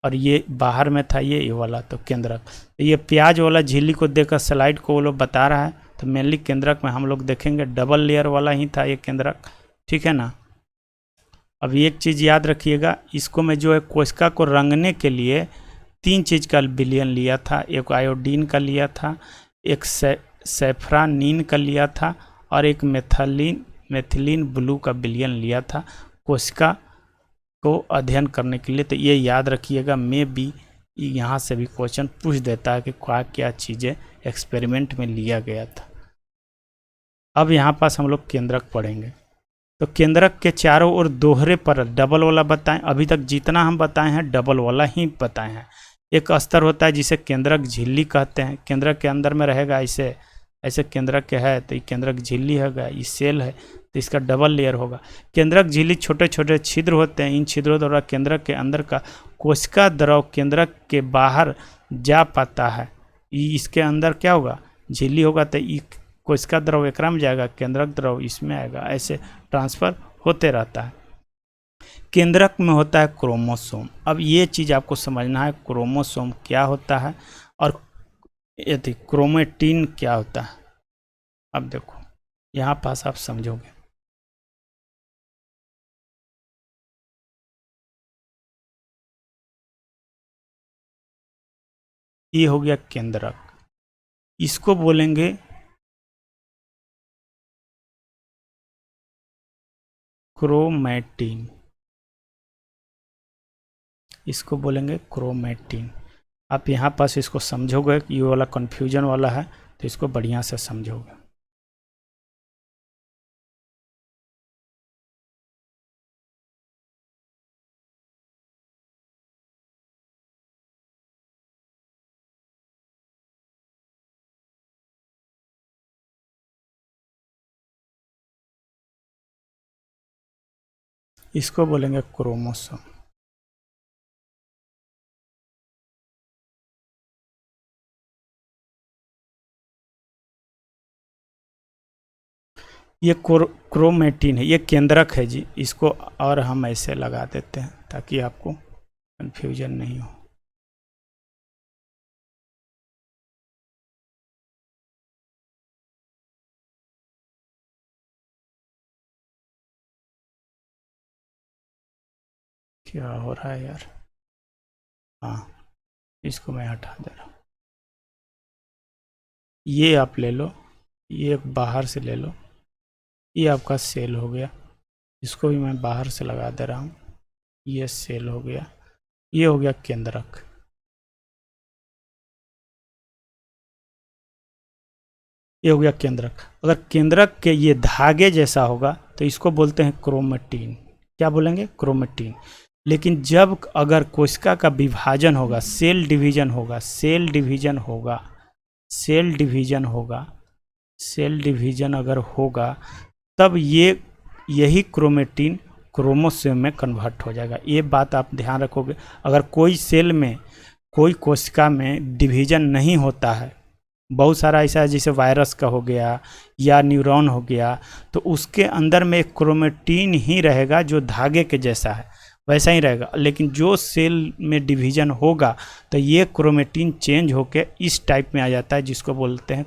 और ये बाहर में था ये वाला, तो केंद्रक। ये प्याज वाला झिल्ली को देखकर स्लाइड को वो लोग बता रहा है, तो मेनली केंद्रक में हम लोग देखेंगे डबल लेयर वाला ही था ये केंद्रक, ठीक है ना। अब एक चीज़ याद रखिएगा, इसको में जो है कोशिका को रंगने के लिए 3 चीज़ का विलयन लिया था, एक आयोडीन का लिया था, एक सैफ्रानीन का लिया था, और एक मेथिलीन ब्लू का विलयन लिया था कोशिका को अध्ययन करने के लिए। तो ये याद रखिएगा, में भी यहाँ से भी क्वेश्चन पूछ देता है कि क्या चीज़ें एक्सपेरिमेंट में लिया गया था। अब यहाँ पास हम लोग केंद्रक पढ़ेंगे। तो केंद्रक के चारों ओर दोहरे परत, डबल वाला बताएं, अभी तक जितना हम बताए हैं डबल वाला ही बताए हैं। एक अस्तर होता है जिसे केंद्रक झिल्ली कहते हैं, केंद्रक के अंदर में रहेगा, ऐसे केंद्रक के है तो ये केंद्रक झिल्ली होगा, ये सेल है तो इसका डबल लेयर होगा। केंद्रक झिल्ली छोटे छोटे छिद्र होते हैं, इन छिद्रों द्वारा केंद्रक के अंदर का कोशिका द्रव केंद्रक के बाहर जा पाता है। इसके अंदर क्या होगा, झिल्ली होगा तो कोशिका द्रव एकरा में जाएगा, केंद्रक द्रव इसमें आएगा, ऐसे ट्रांसफर होते रहता है। केंद्रक में होता है क्रोमोसोम। अब ये चीज़ आपको समझना है, क्रोमोसोम क्या होता है और यदि क्रोमेटिन क्या होता है। अब देखो यहाँ पास आप समझोगे, ये हो गया केंद्रक, इसको बोलेंगे क्रोमेटिन, इसको बोलेंगे क्रोमेटिन। आप यहाँ पास इसको समझोगे, ये वाला कन्फ्यूजन वाला है तो इसको बढ़िया से समझोगे। इसको बोलेंगे क्रोमोसोम। ये क्रोमेटिन है, ये केंद्रक है जी, इसको और हम ऐसे लगा देते हैं ताकि आपको कंफ्यूजन नहीं हो। क्या हो रहा है यार, हाँ इसको मैं हटा दे रहा हूँ। ये आप ले लो, ये बाहर से ले लो, ये आपका सेल हो गया, इसको भी मैं बाहर से लगा दे रहा हूँ, ये सेल हो गया, ये हो गया केंद्रक। ये हो गया केंद्रक। अगर केंद्रक के ये धागे जैसा होगा तो इसको बोलते हैं क्रोमेटिन। क्या बोलेंगे, क्रोमेटिन। लेकिन जब अगर कोशिका का विभाजन होगा, सेल डिवीजन होगा, सेल डिवीजन होगा, सेल डिवीजन होगा, सेल डिवीजन अगर होगा तब यही क्रोमेटिन क्रोमोसोम में कन्वर्ट हो जाएगा। ये बात आप ध्यान रखोगे। अगर कोई सेल में, कोई कोशिका में डिवीजन नहीं होता है, बहुत सारा ऐसा है जैसे वायरस का हो गया या न्यूरॉन हो गया, तो उसके अंदर में एक क्रोमेटिन ही रहेगा जो धागे के जैसा है, वैसा ही रहेगा। लेकिन जो सेल में डिवीजन होगा तो ये क्रोमेटिन चेंज होकर इस टाइप में आ जाता है, जिसको बोलते हैं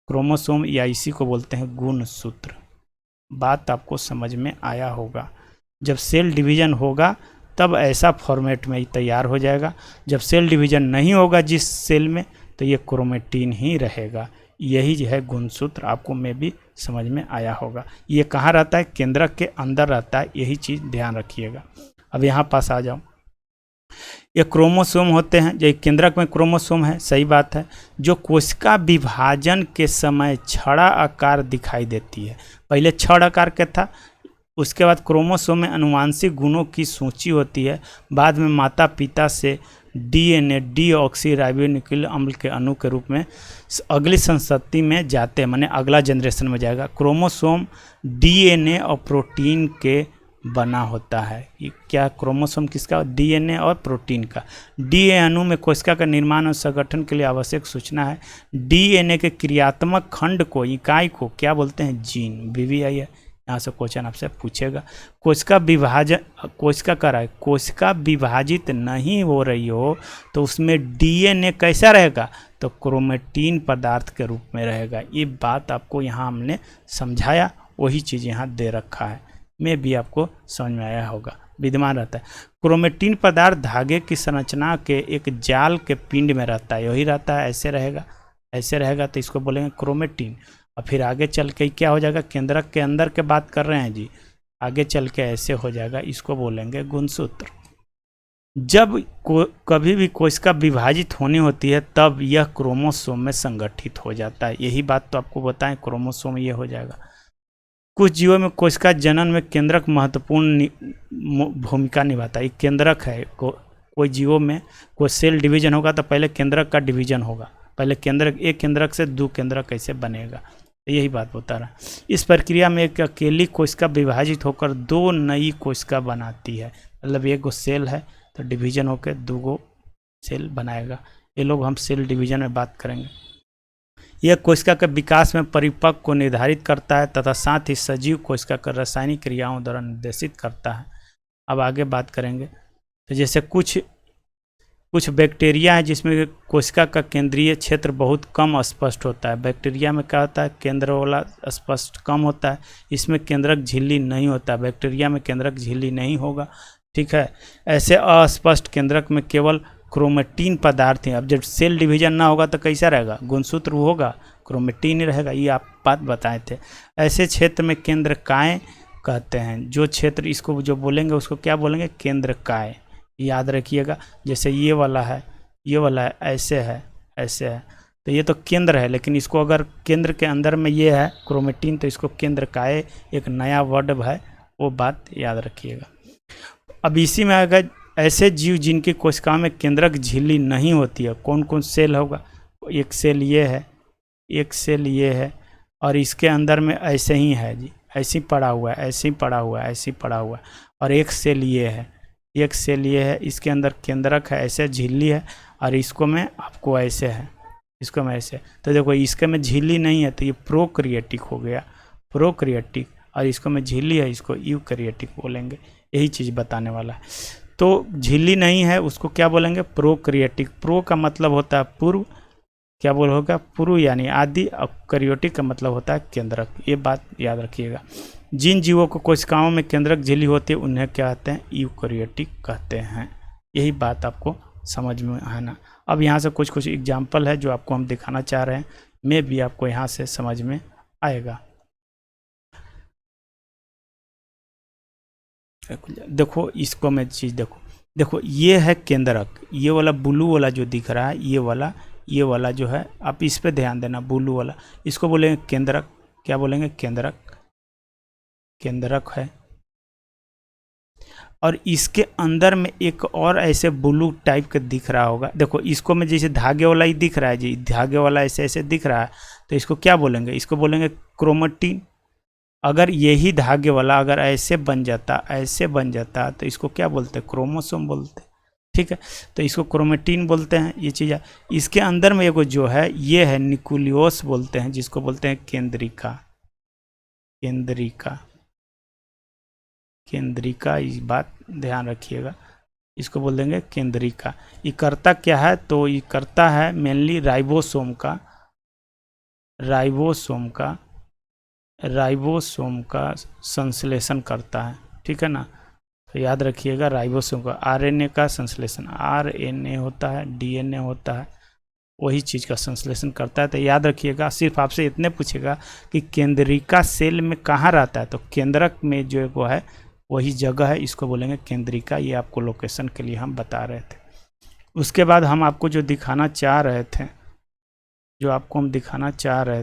क्रोमोसोम या इसी को बोलते हैं गुणसूत्र। बात आपको समझ में आया होगा। जब सेल डिवीजन होगा तब ऐसा फॉर्मेट में तैयार हो जाएगा, जब सेल डिवीजन नहीं होगा जिस सेल में तो ये क्रोमेटिन ही रहेगा। यही जो है गुणसूत्र, आपको में भी समझ में आया होगा। ये कहाँ रहता है, केंद्रक के अंदर रहता है, यही चीज़ ध्यान रखिएगा। अब यहाँ पास आ जाओ, ये क्रोमोसोम होते हैं, जो केंद्रक में क्रोमोसोम है, सही बात है, जो कोशिका विभाजन के समय छड़ा आकार दिखाई देती है। पहले छड़ आकार का था, उसके बाद क्रोमोसोम में अनुवांशिक गुणों की सूची होती है, बाद में माता पिता से डीएनए डीऑक्सीराइबोन्यूक्लिक अम्ल के अणु के रूप में अगली संतति में जाते हैं, माने अगला जनरेशन में जाएगा। क्रोमोसोम डीएनए और प्रोटीन के बना होता है। ये क्या क्रोमोसोम किसका? डीएनए और प्रोटीन का। डीएनए अणु में कोशिका का निर्माण और संगठन के लिए आवश्यक सूचना है। डीएनए के क्रियात्मक खंड को, इकाई को क्या बोलते हैं? जीन। बीवीआई है, यहाँ से क्वेश्चन आपसे पूछेगा। कोशिका विभाजन, कोशिका कर रहा है, कोशिका विभाजित नहीं हो रही हो तो उसमें डीएनए कैसा रहेगा? तो क्रोमेटिन पदार्थ के रूप में रहेगा। ये बात आपको यहाँ हमने समझाया, वही चीज़ यहाँ दे रखा है, में भी आपको समझ में आया होगा, विद्यमान रहता है। क्रोमेटिन पदार्थ धागे की संरचना के एक जाल के पिंड में रहता है, यही रहता है, ऐसे रहेगा, ऐसे रहेगा, तो इसको बोलेंगे क्रोमेटिन। और फिर आगे चल के क्या हो जाएगा? केंद्रक के अंदर के बात कर रहे हैं जी, आगे चल के ऐसे हो जाएगा, इसको बोलेंगे गुणसूत्र। जब कभी भी कोशिका विभाजित होनी होती है तब यह क्रोमोसोम में संगठित हो जाता है। यही बात तो आपको बताएं, क्रोमोसोम ये हो जाएगा। कुछ जीवों में कोशिका जनन में केंद्रक महत्वपूर्ण भूमिका निभाता है। ये केंद्रक है, कोई जीवों में कोई सेल डिवीजन होगा तो पहले केंद्रक का डिवीजन होगा, पहले केंद्रक, एक केंद्रक से दो केंद्रक कैसे बनेगा, यही बात बता रहा है। इस प्रक्रिया में एक अकेली कोशिका विभाजित होकर दो नई कोशिका बनाती है, मतलब एक गो सेल है तो डिवीजन होकर दो गो सेल बनाएगा। ये लोग हम सेल डिवीजन में बात करेंगे। यह कोशिका के विकास में परिपक्व को निर्धारित करता है तथा साथ ही सजीव कोशिका का रासायनिक क्रियाओं द्वारा निर्देशित करता है। अब आगे बात करेंगे, तो जैसे कुछ बैक्टीरिया है जिसमें कोशिका का केंद्रीय क्षेत्र बहुत कम स्पष्ट होता है। बैक्टीरिया में क्या होता है? केंद्र वाला स्पष्ट कम होता है, इसमें केंद्रक झिल्ली नहीं होता। बैक्टीरिया में केंद्रक झिल्ली नहीं होगा, ठीक है। ऐसे अस्पष्ट केंद्रक में केवल क्रोमेटिन पदार्थ हैं। अब जब सेल डिवीजन ना होगा तो कैसा रहेगा? गुणसूत्र होगा, क्रोमेटिन ही रहेगा, ये आप बात बताए थे। ऐसे क्षेत्र में केंद्रकाय कहते हैं। जो क्षेत्र इसको जो बोलेंगे उसको क्या बोलेंगे? केंद्रकाय, याद रखिएगा। जैसे ये वाला है, ये वाला है, ऐसे है, ऐसे है, तो ये तो केंद्र है, लेकिन इसको अगर केंद्र के अंदर में ये है क्रोमेटिन, तो इसको केंद्रकाय एक नया वर्ड है, वो बात याद रखिएगा। अब इसी में अगर ऐसे जीव जिनकी कोशिकाओं में केंद्रक झिल्ली नहीं होती है, कौन कौन सेल होगा? एक सेल ये है, एक सेल ये है, और इसके अंदर में ऐसे ही है जी, ऐसे ही पड़ा हुआ है, ऐसे ही पड़ा हुआ है, ऐसे ही पड़ा हुआ है, और एक सेल ये है, एक सेल ये है, इसके अंदर केंद्रक है, ऐसे झिल्ली है, और इसको में आपको ऐसे है, इसको में ऐसे। तो देखो इसके में झिल्ली नहीं है तो ये प्रोकैरियोटिक हो गया, प्रोकैरियोटिक, और इसको में झिल्ली है, इसको यूकैरियोटिक बोलेंगे। यही चीज़ बताने वाला है। तो झिल्ली नहीं है उसको क्या बोलेंगे? प्रोकैरियोटिक। प्रो का मतलब होता है पूर्व, क्या बोल होगा? पूर्व यानी आदि, और कैरियोटिक का मतलब होता है केंद्रक। ये बात याद रखिएगा। जिन जीवों को कोशिकाओं में केंद्रक झिल्ली होती है उन्हें क्या कहते हैं? यूकैरियोटिक कहते हैं। यही बात आपको समझ में आना। अब यहाँ से कुछ एग्जाम्पल है जो आपको हम दिखाना चाह रहे हैं, में भी आपको यहाँ से समझ में आएगा। देखो इसको मैं चीज़ देखो ये है केंद्रक, ये वाला ब्लू वाला जो दिख रहा है, ये वाला जो है, आप इस पे ध्यान देना, ब्लू वाला, इसको बोलेंगे केंद्रक। क्या बोलेंगे? केंद्रक, केंद्रक है। और इसके अंदर में एक और ऐसे ब्लू टाइप का दिख रहा होगा, देखो इसको में जैसे धागे वाला ही दिख रहा है जी, धागे वाला ऐसे ऐसे दिख रहा है, तो इसको क्या बोलेंगे? इसको बोलेंगे क्रोमेटिन। अगर यही धागे वाला अगर ऐसे बन जाता, ऐसे बन जाता, तो इसको क्या बोलते हैं? क्रोमोसोम बोलते हैं, ठीक है। तो इसको क्रोमेटिन बोलते हैं, ये चीज़ है। इसके अंदर में एगो जो है ये है न्यूक्लियस बोलते हैं, जिसको बोलते हैं केंद्रिका, केंद्रिका, केंद्रिका, इस बात ध्यान रखिएगा, इसको बोल देंगे केंद्रिका। ये करता क्या है? तो ये करता है मेनली राइबोसोम का संश्लेषण करता है, ठीक है ना। तो याद रखिएगा राइबोसोम का आरएनए का संश्लेषण, आरएनए होता है, डीएनए होता है, वही चीज़ का संश्लेषण करता है। तो याद रखिएगा, सिर्फ आपसे इतने पूछेगा कि केंद्रिका सेल में कहाँ रहता है, तो केंद्रक में जो वो है वही जगह है, इसको बोलेंगे केंद्रिका। ये आपको लोकेशन के लिए हम बता रहे थे। उसके बाद हम आपको जो दिखाना चाह रहे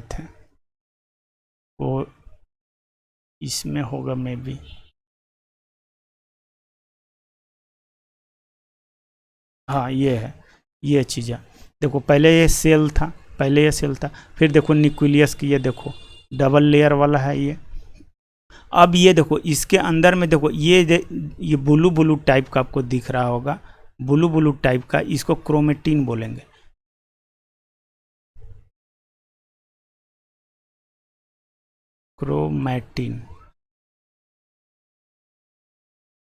थे, वो इसमें होगा मे बी, हाँ ये है, ये चीज़ है। देखो पहले ये सेल था, फिर देखो न्यूक्लियस की, ये देखो डबल लेयर वाला है ये। अब ये देखो इसके अंदर में देखो ये ब्लू ब्लू टाइप का आपको दिख रहा होगा, ब्लू ब्लू टाइप का, इसको क्रोमेटिन बोलेंगे।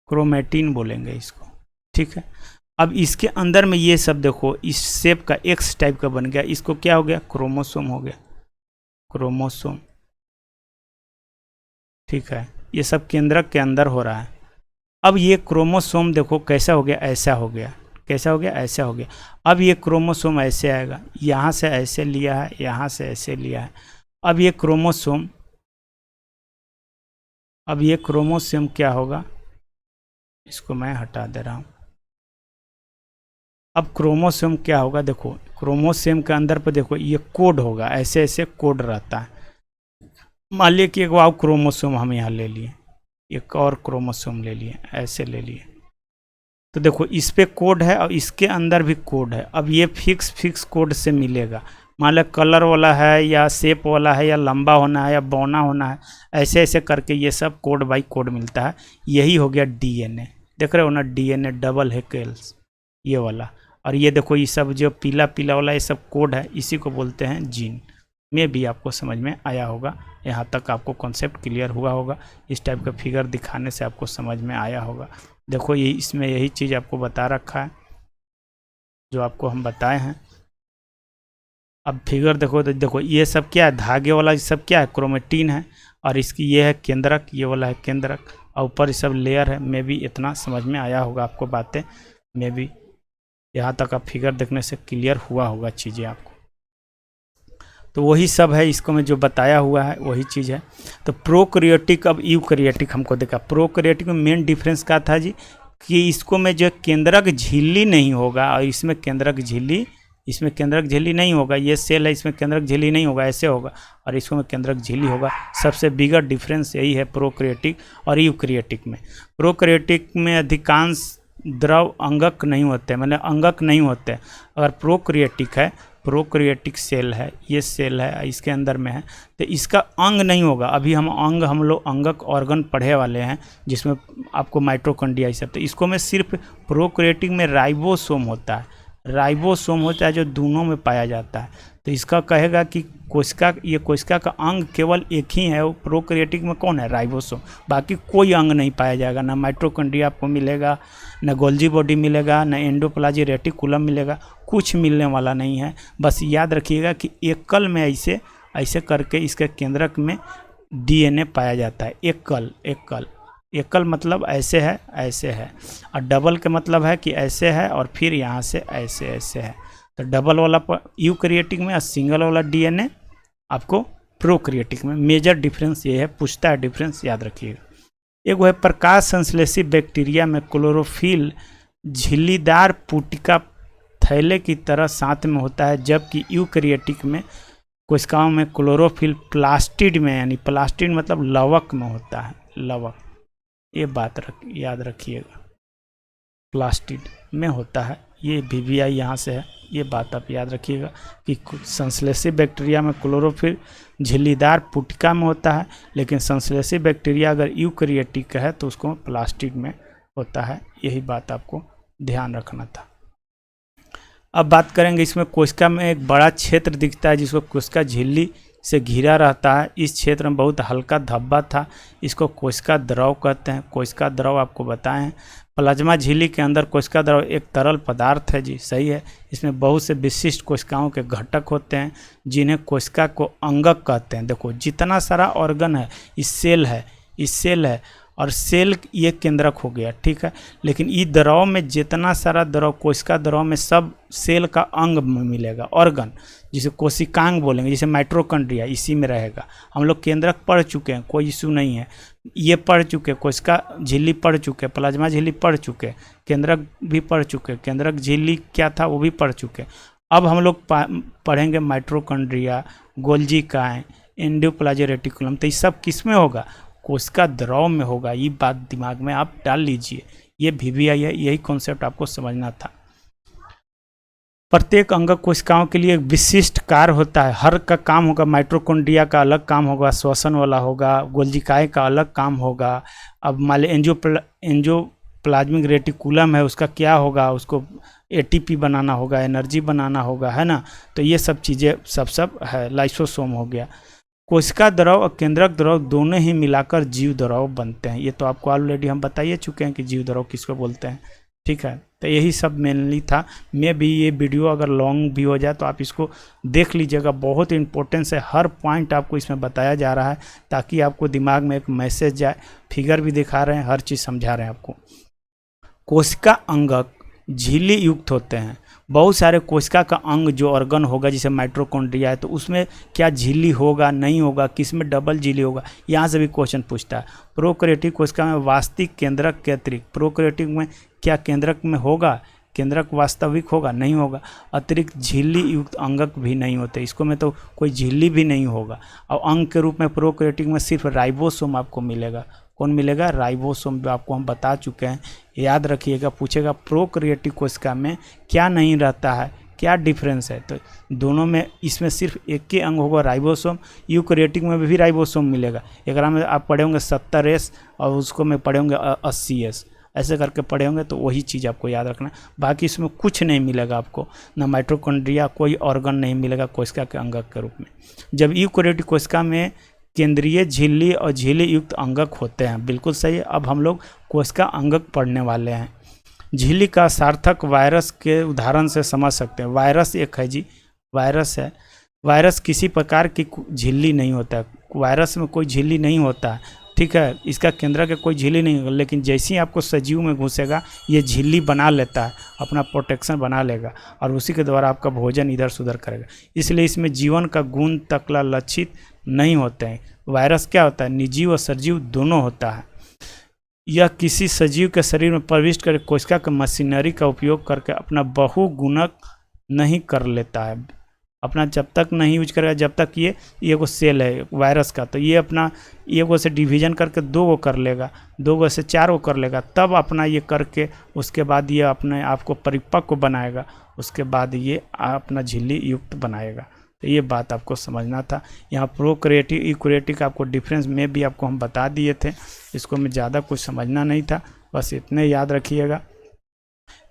क्रोमेटिन बोलेंगे इसको, ठीक है। अब इसके अंदर में ये सब देखो इस शेप का एक्स टाइप का बन गया, इसको क्या हो गया, क्रोमोसोम हो गया, क्रोमोसोम, ठीक है। ये सब केंद्रक के अंदर हो रहा है। अब ये क्रोमोसोम देखो कैसा हो गया, ऐसा हो गया, कैसा हो गया, ऐसा हो गया। अब ये क्रोमोसोम ऐसे आएगा, यहाँ से ऐसे लिया है, यहाँ से ऐसे लिया है। अब ये क्रोमोसोम क्या होगा, इसको मैं हटा दे रहा हूँ। अब क्रोमोसोम क्या होगा, देखो क्रोमोसोम के अंदर पर देखो ये कोड होगा, ऐसे ऐसे कोड रहता है। मान लिया कि एक और क्रोमोसोम हम यहाँ ले लिए, एक और क्रोमोसोम ले लिए, ऐसे ले लिए, तो देखो इस पे कोड है और इसके अंदर भी कोड है। अब ये फिक्स कोड से मिलेगा। मान लो कलर वाला है या शेप वाला है या लंबा होना है या बौना होना है, ऐसे ऐसे करके ये सब कोड बाई कोड मिलता है। यही हो गया डीएनए, देख रहे हो ना, डीएनए डबल हेलिक्स ये वाला। और ये देखो ये सब जो पीला पीला वाला ये सब कोड है, इसी को बोलते हैं जीन। में भी आपको समझ में आया होगा, यहाँ तक आपको कॉन्सेप्ट क्लियर हुआ होगा। इस टाइप का फिगर दिखाने से आपको समझ में आया होगा। देखो ये इसमें यही चीज़ आपको बता रखा है जो आपको हम बताए हैं। अब फिगर देखो तो देखो ये सब क्या है, धागे वाला ये सब क्या है, क्रोमेटिन है। और इसकी ये है केंद्रक, ये वाला है केंद्रक, और ऊपर ये सब लेयर है। मे भी इतना समझ में आया होगा आपको बातें, मे भी यहाँ तक आप फिगर देखने से क्लियर हुआ होगा चीज़ें आपको। तो वही सब है, इसको में जो बताया हुआ है वही चीज़ है। तो प्रोकैरियोटिक, अब यूकैरियोटिक हमको देखा। प्रोकैरियोटिक में मेन डिफरेंस क्या था जी, कि इसको में जो केंद्रक झिल्ली नहीं होगा और इसमें केंद्रक झिल्ली नहीं होगा। ये सेल है, इसमें केंद्रक झिल्ली नहीं होगा, ऐसे होगा, और इसको में केंद्रक झिल्ली होगा। सबसे बिगर डिफरेंस यही है प्रोकैरियोटिक और यूकैरियोटिक में। प्रोकैरियोटिक में अधिकांश द्रव अंगक नहीं होते, मतलब अंगक नहीं होते। अगर प्रोकैरियोटिक है, प्रोकैरियोटिक सेल है, ये सेल है इसके अंदर में है, तो इसका अंग नहीं होगा। अभी हम लोग अंगक ऑर्गन पढ़े वाले हैं जिसमें आपको माइटोकॉन्ड्रिया ये सब, तो इसको में सिर्फ प्रोकैरियोटिक में राइबोसोम होता है, जो दोनों में पाया जाता है। तो इसका कहेगा कि कोशिका का अंग केवल एक ही है, वो प्रोकैरियोटिक में कौन है, राइबोसोम। बाकी कोई अंग नहीं पाया जाएगा, ना माइटोकॉन्ड्रिया आपको मिलेगा, ना गोल्जी बॉडी मिलेगा, ना एंडोप्लाज्मी रेटिकुलम मिलेगा, कुछ मिलने वाला नहीं है। बस याद रखिएगा कि एकल में ऐसे करके इसके केंद्रक में डीएनए पाया जाता है। एकल मतलब ऐसे है, और डबल के मतलब है कि ऐसे है और फिर यहाँ से ऐसे है। तो डबल वाला यूकैरियोटिक में और सिंगल वाला डीएनए आपको प्रोकैरियोटिक में। मेजर डिफरेंस ये है, पूछता है डिफरेंस, याद रखिएगा। एक है प्रकाश संश्लेषी बैक्टीरिया में क्लोरोफिल झिल्लीदार पुटिका थैले की तरह साथ में होता है, जबकि यूकैरियोटिक में कोशिकाओं में क्लोरोफिल प्लास्टिड में, यानी प्लास्टिड मतलब लवक में होता है, लवक। ये बात याद रखिएगा, प्लास्टिड में होता है। ये VVI यहाँ से है, ये बात आप याद रखिएगा कि संश्लेषी बैक्टीरिया में क्लोरोफिल झिल्लीदार पुटिका में होता है, लेकिन संश्लेषी बैक्टीरिया अगर यूकैरियोटिक है तो उसको प्लास्टिड में होता है। यही बात आपको ध्यान रखना था। अब बात करेंगे, इसमें कोशिका में एक बड़ा क्षेत्र दिखता है जिसको कोशिका झिल्ली से घिरा रहता है। इस क्षेत्र में बहुत हल्का धब्बा था, इसको कोशिका द्रव कहते हैं। कोशिका द्रव आपको बताएं हैं। प्लाज्मा झिल्ली के अंदर कोशिका द्रव एक तरल पदार्थ है जी, सही है। इसमें बहुत से विशिष्ट कोशिकाओं के घटक होते हैं जिन्हें कोशिका को अंगक कहते हैं। देखो जितना सारा ऑर्गन है, इस सेल है और सेल ये केंद्रक हो गया, ठीक है। लेकिन ई द्रव में जितना सारा द्रव, कोशिका द्रव में सब सेल का अंग में मिलेगा, ऑर्गन, जिसे कोशिकांग बोलेंगे, जैसे माइटोकॉन्ड्रिया इसी में रहेगा। हम लोग केंद्रक पढ़ चुके हैं, कोई इशू नहीं है, ये पढ़ चुके, कोशिका झिल्ली पढ़ चुके, प्लाज्मा झिल्ली पढ़ चुके, केंद्रक भी पढ़ चुके, केंद्रक झिल्ली क्या था वो भी पढ़ चुके। अब हम लोग पढ़ेंगे माइटोकॉन्ड्रिया, गोल्जी काय, एंडोप्लाज्मिक रेटिकुलम। तो ये सब किस में होगा? कोशिका द्रव में होगा। ये बात दिमाग में आप डाल लीजिए, ये VVI है, यही कॉन्सेप्ट आपको समझना था। प्रत्येक अंगक कोशिकाओं के लिए एक विशिष्ट कार्य होता है, हर का काम होगा। माइटोकॉन्ड्रिया का अलग काम होगा, श्वसन वाला होगा, गोल्जिकाय का अलग काम होगा। अब मान ली एंजियोप्लाज्मिक रेटिकुलम है, उसका क्या होगा? उसको ATP बनाना होगा, एनर्जी बनाना होगा, है ना। तो ये सब चीज़ें सब है। लाइसोसोम हो गया। कोशिका द्रव और केंद्रक द्रव दोनों ही मिलाकर जीव द्रव बनते हैं। ये तो आपको ऑलरेडी हम बताइए चुके हैं कि जीव द्रव किसको बोलते हैं, ठीक है। तो यही सब मेनली था। मैं भी ये वीडियो अगर लॉन्ग भी हो जाए तो आप इसको देख लीजिएगा, बहुत इंपॉर्टेंस है। हर पॉइंट आपको इसमें बताया जा रहा है ताकि आपको दिमाग में एक मैसेज जाए। फिगर भी दिखा रहे हैं, हर चीज़ समझा रहे हैं आपको। कोशिका अंगक झिल्ली युक्त होते हैं। बहुत सारे कोशिका का अंग जो ऑर्गन होगा, जैसे माइटोकॉन्ड्रिया है, तो उसमें क्या झिल्ली होगा, नहीं होगा, किस में डबल झिल्ली होगा, यहाँ से भी क्वेश्चन पूछता है। प्रोकैरियोटिक कोशिका में वास्तविक केंद्रक के अतिरिक्त, प्रोकैरियोटिक में क्या केंद्रक में होगा, केंद्रक वास्तविक होगा, नहीं होगा। अतिरिक्त झिल्ली युक्त अंगक भी नहीं होते, इसको में तो कोई झिल्ली भी नहीं होगा। और अंग के रूप में प्रोकैरियोटिक में सिर्फ राइबोसोम आपको मिलेगा। कौन मिलेगा? राइबोसोम, जो आपको हम बता चुके हैं। याद रखिएगा, पूछेगा प्रोकैरियोटिक कोशिका में क्या नहीं रहता है, क्या डिफरेंस है। तो दोनों में, इसमें सिर्फ एक ही अंग होगा, राइबोसोम। यूकैरियोटिक में भी राइबोसोम मिलेगा। एक में आप पढ़े होंगे 70S और उसको में पढ़े होंगे 80S, ऐसे करके पढ़े होंगे। तो वही चीज़ आपको याद रखना। बाकी इसमें कुछ नहीं मिलेगा आपको, ना माइटोकॉन्ड्रिया, कोई ऑर्गन नहीं मिलेगा कोशिका के अंगक के रूप में। जब यूकैरियोटिक कोशिका में केंद्रीय झिल्ली और झिल्ली युक्त अंगक होते हैं। बिल्कुल सही है। अब हम लोग कोशिका अंगक पढ़ने वाले हैं। झिल्ली का सार्थक वायरस के उदाहरण से समझ सकते हैं। वायरस एक है जी, वायरस है। वायरस किसी प्रकार की झिल्ली नहीं होता है, वायरस में कोई झिल्ली नहीं होता है, ठीक है। इसका केंद्रक कोई झिल्ली नहीं होगा, लेकिन जैसे ही आपको सजीव में घुसेगा ये झिल्ली बना लेता है, अपना प्रोटेक्शन बना लेगा और उसी के द्वारा आपका भोजन इधर से उधर करेगा। इसलिए इसमें जीवन का गुण तकला लक्षित नहीं होते हैं। वायरस क्या होता है? निर्जीव और सजीव दोनों होता है। यह किसी सजीव के शरीर में प्रविष्ट कर कोशिका के मशीनरी का उपयोग करके अपना बहुगुणक नहीं कर लेता है। अपना जब तक नहीं यूज करेगा, जब तक ये एगो सेल है वायरस का, तो ये अपना एगो से डिवीजन करके 2 गो कर लेगा, 2 गो से 4 गो कर लेगा, तब अपना ये करके उसके बाद ये अपने आप को परिपक्व बनाएगा, उसके बाद ये अपना झिल्ली युक्त बनाएगा। तो ये बात आपको समझना था। यहाँ प्रोकैरियोटिक यूकैरियोटिक आपको डिफरेंस में भी आपको हम बता दिए थे, इसको में ज़्यादा कुछ समझना नहीं था, बस इतने याद रखिएगा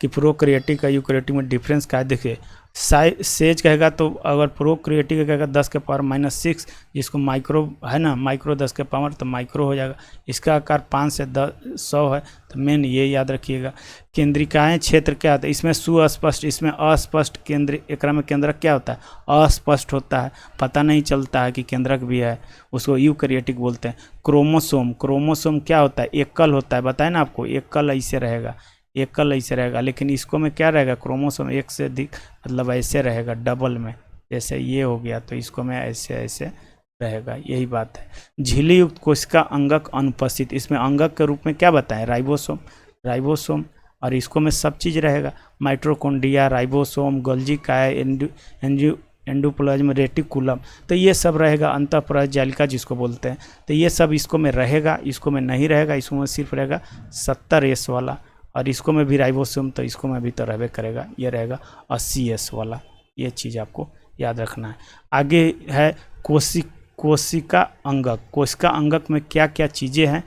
कि प्रोकैरियोटिक और यूकैरियोटिक में डिफरेंस क्या है। देखिए सेज कहेगा तो अगर प्रोकैरियोटिक कहेगा 10 के पावर -6, जिसको माइक्रो है ना, माइक्रो 10 के पावर तो माइक्रो हो जाएगा। इसका आकार 5 से 100 है, तो मेन ये याद रखिएगा। केंद्रिकाएँ क्षेत्र क्या होता है? इसमें सुस्पष्ट, इसमें अस्पष्ट। केंद्र एकरा में केंद्रक क्या होता है? अस्पष्ट होता है, पता नहीं चलता है कि केंद्रक भी है, उसको यूकैरियोटिक बोलते हैं। क्रोमोसोम, क्रोमोसोम क्या होता है? एकल होता है, बताए ना आपको, एकल ऐसे रहेगा, एकल ऐसे रहेगा। लेकिन इसको में क्या रहेगा? क्रोमोसोम एक से अधिक, मतलब ऐसे रहेगा डबल में, जैसे ये हो गया तो इसको में ऐसे ऐसे रहेगा, यही बात है। झिल्ली युक्त कोशिका अंगक अनुपस्थित, इसमें अंगक के रूप में क्या बताएं? Ribosome, ribosome. और इसको में सब चीज़ रहेगा, माइटोकॉन्ड्रिया, राइबोसोम, गोल्जी काय, एंडोप्लाज्मिक रेटिकुलम, तो ये सब रहेगा। अंतःपराग जालिका जिसको बोलते हैं, तो ये सब इसको में रहेगा, इसको में नहीं रहेगा। इसको में सिर्फ रहेगा 70S वाला, और इसको में भी राइबोसोम, तो इसको में भी तो रहबे करेगा, ये रहेगा 80S वाला। ये चीज़ आपको याद रखना है। आगे है कोशिका अंगक। कोशिका अंगक में क्या क्या चीज़ें हैं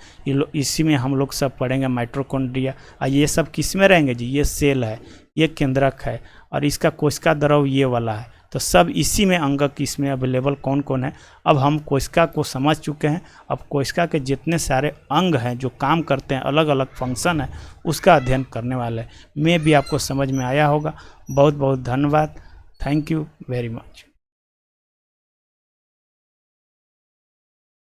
इसी में हम लोग सब पढ़ेंगे। माइटोकॉन्ड्रिया, और ये सब किस में रहेंगे जी? ये सेल है, ये केंद्रक है, और इसका कोशिका द्रव ये वाला है। तो सब इसी में अंगक इसमें अवेलेबल कौन कौन है। अब हम कोशिका को समझ चुके हैं। अब कोशिका के जितने सारे अंग हैं जो काम करते हैं, अलग अलग फंक्शन है, उसका अध्ययन करने वाले हैं। मैं भी आपको समझ में आया होगा। बहुत बहुत धन्यवाद। Thank you very much.